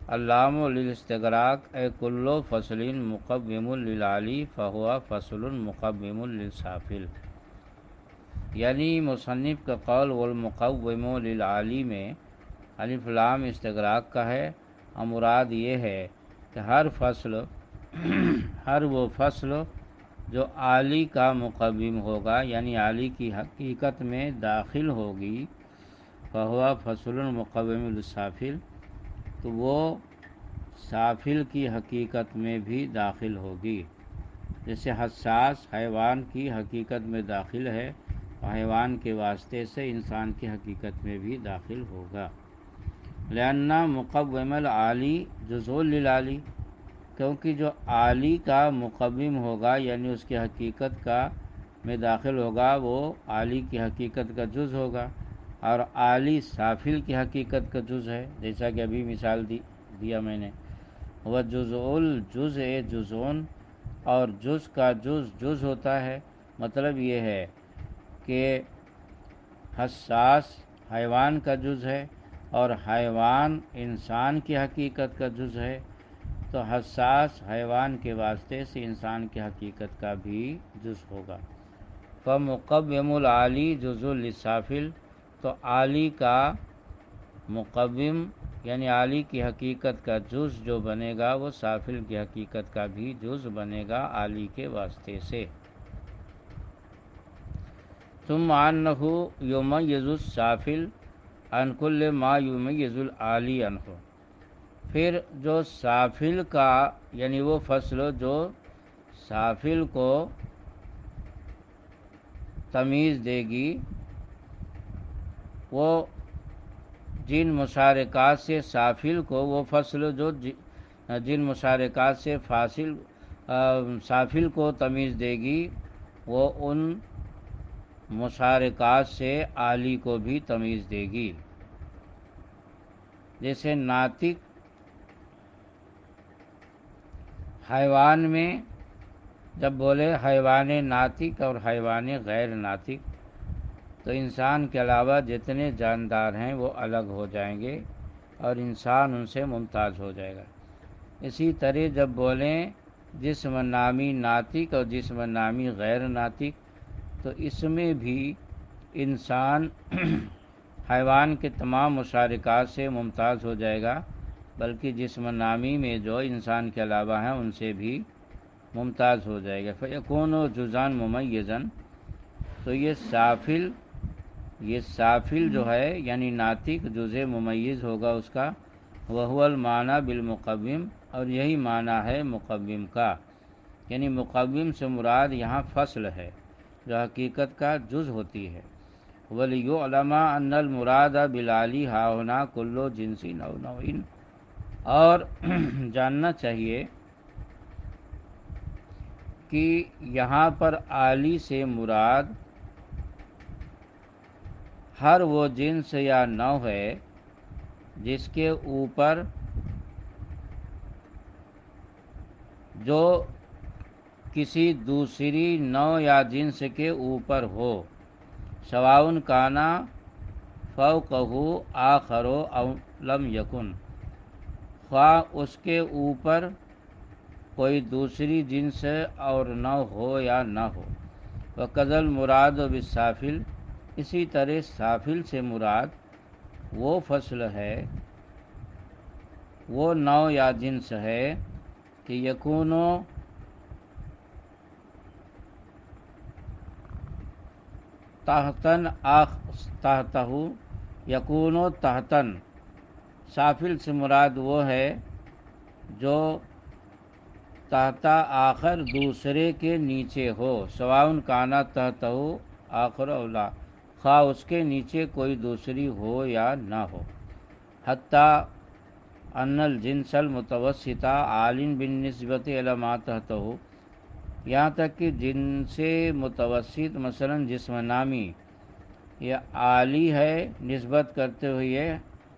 اللام للاستغراق اے کل فصل مقوم للعالی فہو فصل مقوم للسافل. یعنی مصنف کا قول والمقوم للعالی میں الف لام استغراق کا ہے، اور مراد یہ ہے کہ ہر وہ فصل جو عالی کا مقوم ہوگا یعنی عالی کی حقیقت میں داخل ہوگی، فہو فصل مقوم للسافل، تو وہ سافل کی حقیقت میں بھی داخل ہوگی. جیسے حساس حیوان کی حقیقت میں داخل ہے، حیوان کے واسطے سے انسان کی حقیقت میں بھی داخل ہوگا. لأن مقوم العالی جزء للعالی، کیونکہ جو عالی کا مقوم ہوگا یعنی اس کی حقیقت کا میں داخل ہوگا وہ عالی کی حقیقت کا جز ہوگا، اور عالی سافل کی حقیقت کا جز ہے، جیسا کہ ابھی مثال دیا میں نے. وہ جزء الجزء جزون، اور جز کا جز ہوتا ہے. مطلب یہ ہے کہ حساس حیوان کا جز ہے اور حیوان انسان کی حقیقت کا جز ہے، تو حساس حیوان کے واسطے سے انسان کی حقیقت کا بھی جز ہوگا۔ فمقوم العالی جزء للسافل، تو عالی کا مقوم یعنی عالی کی حقیقت کا جز جو بنے گا وہ سافل کی حقیقت کا بھی جز بنے گا عالی کے واسطے سے۔ ثم انہ یمیز السافل عن کل ما یمیز العالی عنہ، پھر جو سافل کا یعنی وہ فصل جو سافل کو تمیز دے گی، وہ جن مشارکات سے سافل کو وہ فصل جو جن مشارکات سے سافل کو تمیز دے گی، وہ ان مشارکات سے عالی کو بھی تمیز دے گی۔ جیسے ناطق حیوان میں جب بولے حیوان ناطق اور حیوان غیر ناطق، تو انسان کے علاوہ جتنے جاندار ہیں وہ الگ ہو جائیں گے اور انسان ان سے ممتاز ہو جائے گا۔ اسی طرح جب بولیں جسم نامی ناطق اور جسم نامی غیر ناطق، تو اس میں بھی انسان حیوان کے تمام مشارکات سے ممتاز ہو جائے گا، بلکہ جسم نامی میں جو انسان کے علاوہ ہیں ان سے بھی ممتاز ہو جائے گا۔ فَيَكُونُ جُزْءًا مُمَيِّزًا، تو یہ سافل جو ہے یعنی ناطق جزء ممیز ہوگا اس کا، وَهُوَ الْمَعْنَى بِالْمُقَوِّمِ، اور یہی معنی ہے مقوم کا، یعنی مقوم سے مراد یہاں فصل ہے جو حقیقت کا جز ہوتی ہے۔ وَلِيُعْلَمَ أَنَّ الْمُرَادَ بِالْعَالِي هَاهُنَا كُلُّ جِنْسٍ أَوْ نَوْعٍ، اور جاننا چاہیے کہ یہاں پر عالی سے مراد ہر وہ جنس یا نوع ہے جس کے اوپر جو کسی دوسری نوع یا جنس کے اوپر ہو، سواء کان فوقہ آخر او لم یکن، خواہ اس کے اوپر کوئی دوسری جنس اور نوع ہو یا نہ ہو۔ وَكَذَا الْمُرَادُ بِالسَّافِلِ، اسی طرح سافل سے مراد وہ فصل ہے، وہ نوع یا جنس ہے کہ یکونو تحتن تحتہ یکونو تحتن، سافل سے مراد وہ ہے جو تحت آخر دوسرے کے نیچے ہو، سواء کانا تحتہ آخر اولا، خواہ اس کے نیچے کوئی دوسری ہو یا نہ ہو۔ حتیٰ ان الجنس المتوسط عال بالنسبۃ الی ما تحتہ، یہاں تک کہ جنس متوسط مثلا جسم نامی یہ عالی ہے نسبت کرتے ہوئے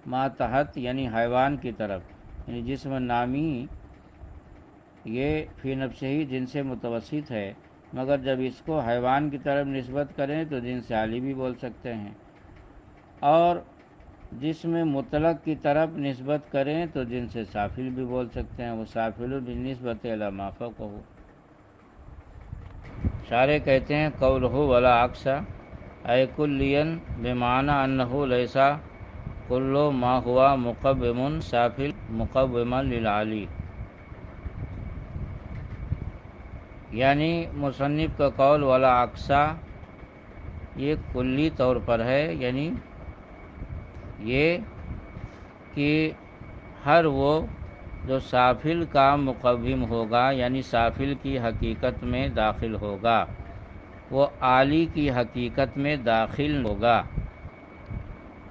ما تحت یعنی حیوان کی طرف، یعنی جسم نامی یہ فی نفسہ ہی جنس متوسط ہے، مگر جب اس کو حیوان کی طرف نسبت کریں تو جنس عالی بھی بول سکتے ہیں، اور جسم مطلق کی طرف نسبت کریں تو جنس سافل بھی بول سکتے ہیں، وہ سافل بالنسبۃ الی ما فوقہ۔ شارح کہتے ہیں قولہ ولا عکس اے کلیا بمعنی انہ لیس کل ما ہوا مقوم سافل مقوما للعالی، یعنی مصنف کا قول ولا عکسا یہ کلی طور پر ہے، یعنی یہ کہ ہر وہ جو سافل کا مقوم ہوگا یعنی سافل کی حقیقت میں داخل ہوگا، وہ عالی کی حقیقت میں داخل ہوگا۔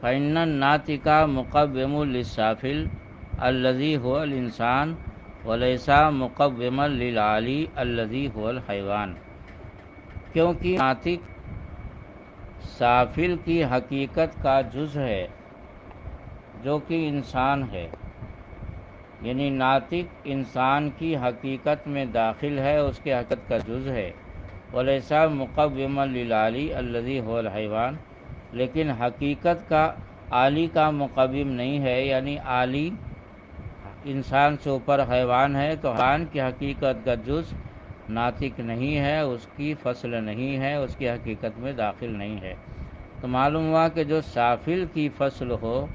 فإن الناطق مقوم للسافل الذي هو الإنسان وليس مقوما للعالی الذي هو الحیوان، کیونکہ ناطق سافل کی حقیقت کا جز ہے جو کہ انسان ہے، یعنی ناطق انسان کی حقیقت میں داخل ہے، اس کی حقیقت کا جز ہے۔ وَلَيْسَ مُقَوِّمًا لِلْعَالِي الَّذِي هُوَ الْحَيْوَانُ، لیکن حقیقت کا عالی کا مقوم نہیں ہے، یعنی عالی انسان سے اوپر حیوان ہے، تو حیوان کی حقیقت کا جز ناطق نہیں ہے، اس کی فصل نہیں ہے، اس کی حقیقت میں داخل نہیں ہے۔ تو معلوم ہوا کہ جو سافل کی فصل ہو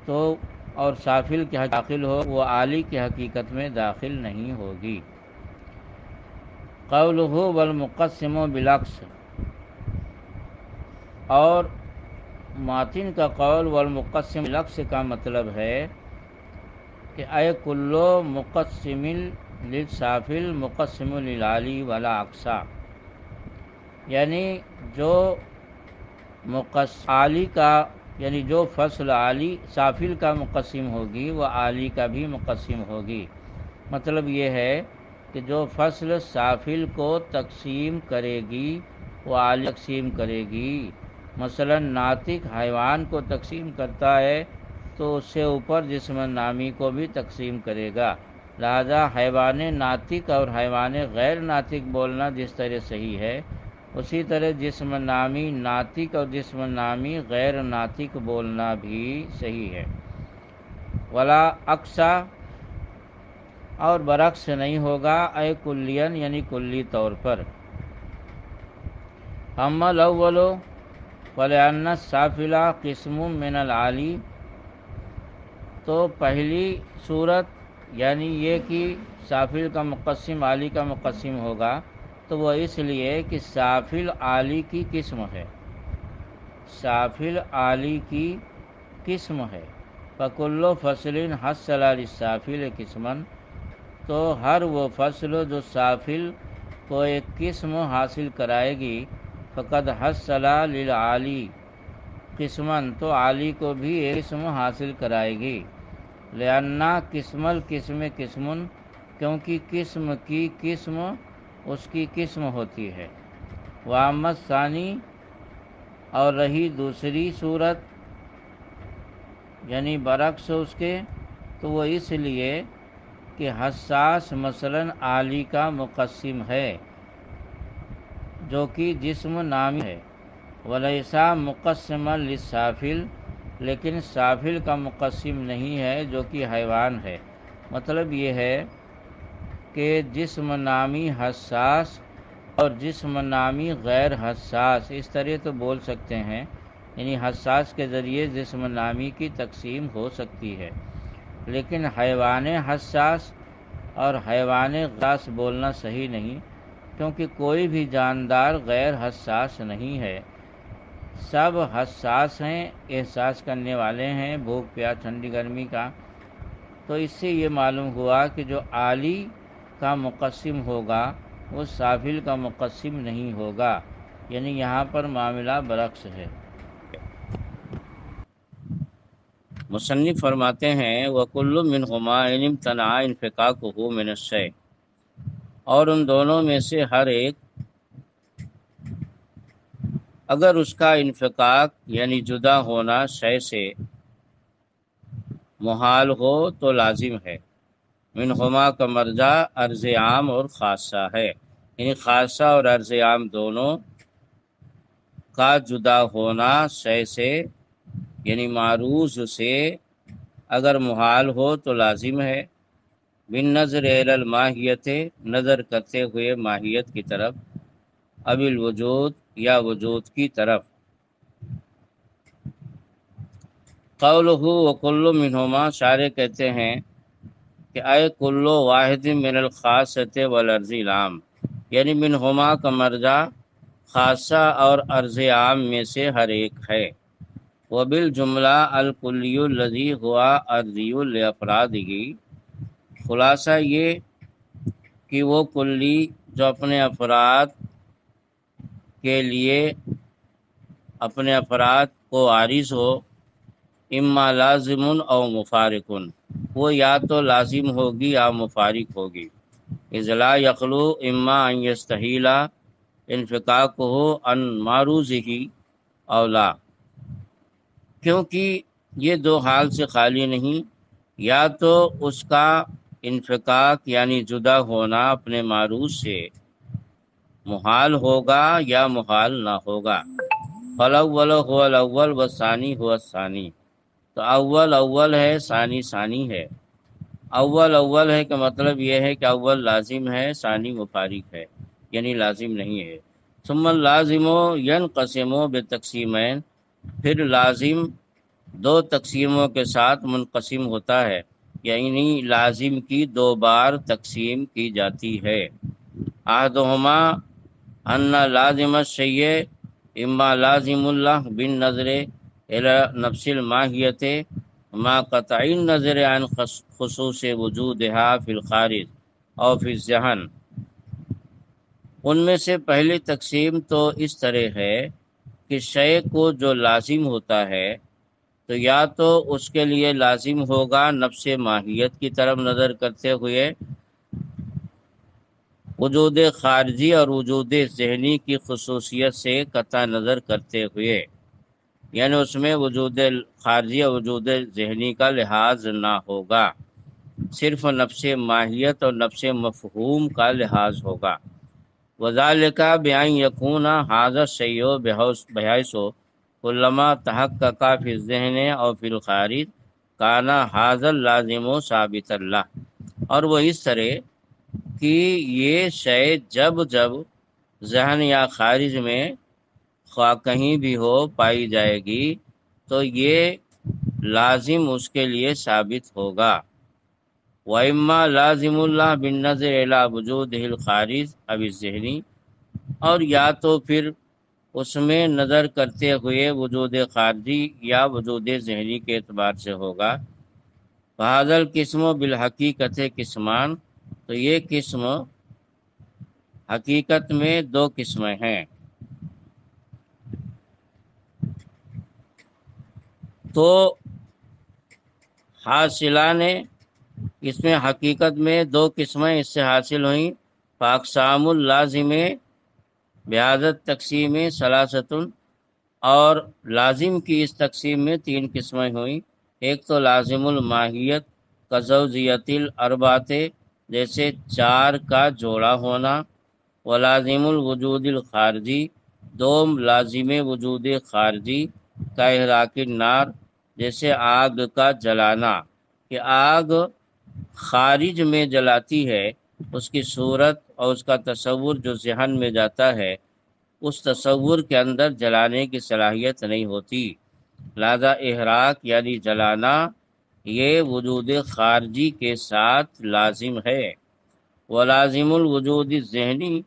تو اور سافل کی داخل ہو، وہ عالی کی حقیقت میں داخل نہیں ہوگی۔ قولہ والمقسم بالعکس، اور ماتن کا قول والمقسم بالعکس کا مطلب ہے کہ اے کلو مقسم للسافل مقسم للعالی ولا اقصا، یعنی جو عالی کا یعنی جو فصل عالی سافل کا مقسم ہوگی وہ عالی کا بھی مقسم ہوگی۔ مطلب یہ ہے کہ جو فصل سافل کو تقسیم کرے گی وہ عالی تقسیم کرے گی۔ مثلا ناطق حیوان کو تقسیم کرتا ہے تو اس سے اوپر جسم نامی کو بھی تقسیم کرے گا، لہذا حیوان ناطق اور حیوان غیر ناطق بولنا جس طرح صحیح ہے، اسی طرح جسم نامی ناطق اور جسم نامی غیر ناطق بولنا بھی صحیح ہے۔ ولا اقصا، اور برعکس نہیں ہوگا، اے کلین یعنی کلی طور پر۔ اما الاول فلأن السافل قسم من العالی، تو پہلی صورت یعنی یہ کہ سافل کا مقسم عالی کا مقسم ہوگا تو وہ اس لیے کہ سافل عالی کی قسم ہے، سافل عالی کی قسم ہے۔ فکل فصل حصل للسافل قسمًا، تو ہر وہ فصل جو سافل کو ایک قسم حاصل کرائے گی، فقد حصل للعالی قسمًا، تو عالی کو بھی ایک قسم حاصل کرائے گی۔ لأن قسم القسم قسم، کیونکہ قسم کی قسم اس کی قسم ہوتی ہے۔ واما الثانی، اور رہی دوسری صورت یعنی برعکس اس کے، تو وہ اس لیے کہ حساس مثلاً عالی کا مقسم ہے جو کہ جسم نامی ہے، ولیسا مقسما للسافل، لیکن سافل کا مقسم نہیں ہے جو کہ حیوان ہے۔ مطلب یہ ہے کہ جسم نامی حساس اور جسم نامی غیر حساس، اس طرح تو بول سکتے ہیں، یعنی حساس کے ذریعے جسم نامی کی تقسیم ہو سکتی ہے، لیکن حیوان حساس اور حیوان غاص بولنا صحیح نہیں، کیونکہ کوئی بھی جاندار غیر حساس نہیں ہے، سب حساس ہیں، احساس کرنے والے ہیں بھوک پیاس ٹھنڈی گرمی کا۔ تو اس سے یہ معلوم ہوا کہ جو عالی کا مقسم ہوگا وہ سافل کا مقسم نہیں ہوگا، یعنی یہاں پر معاملہ برعکس ہے۔
مصنف فرماتے ہیں وَكُلُّ مِنْهُمَا إِنِ امْتَنَعَ انفکاکُهُ مِنَ الشَّيْءِ، اور ان دونوں میں سے ہر ایک اگر اس کا انفکاک یعنی جدا ہونا شے سے محال ہو تو لازم ہے۔ منہما کا مرجع عرض عام اور خاصہ ہے، یعنی خاصہ اور عرض عام دونوں کا جدا ہونا شے سے یعنی معروض سے اگر محال ہو تو لازم ہے۔ بن نظر الی الماہیت، نظر کرتے ہوئے ماہیت کی طرف، اب الوجود یا وجود کی طرف۔ قولہ وکل منہما، شارح کہتے ہیں کہ اے کل واحد من الخاصۃ والعرض العام، یعنی منہما کا مرجع خاصہ اور عرض عام میں سے ہر ایک ہے۔ وبالجملہ الکلی الذی ہوا عرضی لافرادہ، خلاصہ یہ کہ وہ کلی جو اپنے افراد کے لیے اپنے افراد کو عارض ہو، اما لازم او مفارق، وہ یا تو لازم ہوگی یا مفارق ہوگی۔ اذ لا یخلو اما ان یستحیل انفکاکہ عن معروضہ او لا، کیونکہ یہ دو حال سے خالی نہیں، یا تو اس کا انفکاک یعنی جدا ہونا اپنے معروض سے محال ہوگا یا محال نہ ہوگا۔
فالاول هو الاول والثانی هو الثانی، تو اول اول ہے، ثانی ثانی ہے۔ اول اول ہے کا مطلب یہ ہے کہ اول لازم ہے، ثانی مفارق ہے، یعنی لازم نہیں ہے۔ ثم اللازم ینقسم بتقسیمین، پھر لازم دو تقسیموں کے ساتھ منقسم ہوتا ہے، یعنی لازم کی دو بار تقسیم کی جاتی ہے۔ احدہما ان لازم الشیء اما لازم اللہ بالنظر الی نفس الماہیت ما قطع النظر عن خصوص وجودها فی الخارج او فی الذہن۔ ان میں سے پہلی تقسیم تو اس طرح ہے کہ شے کو جو لازم ہوتا ہے تو یا تو اس کے لیے لازم ہوگا نفس ماہیت کی طرف نظر کرتے ہوئے، وجود خارجی اور وجود ذہنی کی خصوصیت سے قطع نظر کرتے ہوئے، یعنی اس میں وجود خارجی اور وجود ذہنی کا لحاظ نہ ہوگا، صرف نفس ماہیت اور نفس مفہوم کا لحاظ ہوگا۔ وذالک بأن یکون ھذا الشیء بحیث کلما تحقق فی الذہن او فی الخارج کان ھذا اللازم ثابتا لہ، اور وہ اس طرح کہ یہ شے جب جب ذہن یا خارج میں خواہ کہیں بھی ہو پائی جائے گی تو یہ لازم اس کے لیے ثابت ہوگا۔ وَإِمَّا لَازِمُ اللَّهِ بِالنَّظْرِ إِلَىٰ وُجُودِهِ الْخَارِجِ أَوِ الذِّهْنِ، اور یا تو پھر اس میں نظر کرتے ہوئے وجود خارجی یا وجود ذہنی کے اعتبار سے ہوگا۔ فَهَذَا الْقِسْمُ بِالْحَقِيقَةِ قِسْمَانِ، تو یہ قسم حقیقت میں دو قسمیں ہیں۔ تو حاصلان، اس میں حقیقت میں دو قسمیں اس سے حاصل ہوئیں۔ فاقسام اللازم بحاظت تقسیم ثلاثۃ، اور لازم کی اس تقسیم میں تین قسمیں ہوئیں۔ ایک تو لازم الماہیت کزوجیت الاربعۃ، جیسے چار کا جوڑا ہونا، ولازم الوجود الخارجی، دوم لازم وجود خارجی کا احراق النار، جیسے آگ کا جلانا، کہ آگ خارج میں جلاتی ہے، اس کی صورت اور اس کا تصور جو ذہن میں جاتا ہے، اس تصور کے اندر جلانے کی صلاحیت نہیں ہوتی، لہذا احراق یعنی جلانا یہ وجود خارجی کے ساتھ لازم ہے۔ ولازم الوجود ذہنی،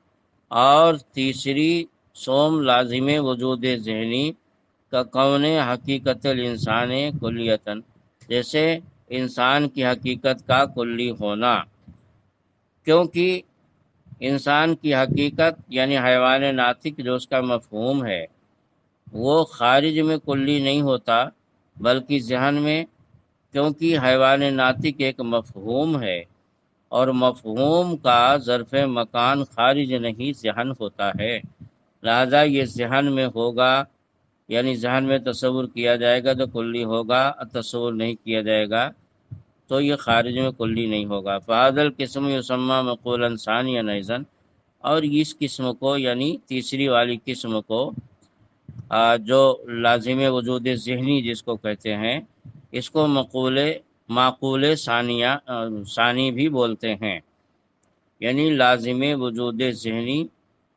اور تیسری سوم لازم وجود ذہنی کا کون حقیقت الانسان کلیتاً، جیسے انسان کی حقیقت کا کلی ہونا، کیونکہ انسان کی حقیقت یعنی حیوان ناطق جو اس کا مفہوم ہے وہ خارج میں کلی نہیں ہوتا بلکہ ذہن میں، کیونکہ حیوان ناطق ایک مفہوم ہے اور مفہوم کا ظرف مکان خارج نہیں ذہن ہوتا ہے، لہذا یہ ذہن میں ہوگا، یعنی ذہن میں تصور کیا جائے گا تو کلی ہوگا، تصور نہیں کیا جائے گا تو یہ خارج میں کلی نہیں ہوگا۔ فہذا القسم یسمى مقولا ثانیا ایضا، اور اس قسم کو یعنی تیسری والی قسم کو جو لازم وجود ذہنی جس کو کہتے ہیں، اس کو معقول ثانی بھی بولتے ہیں، یعنی لازم وجود ذہنی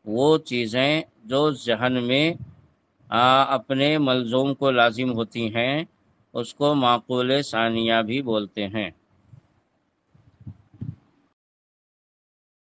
وہ چیزیں جو ذہن میں اپنے ملزوم کو لازم ہوتی ہیں، اس کو معقول ثانیہ بھی بولتے ہیں۔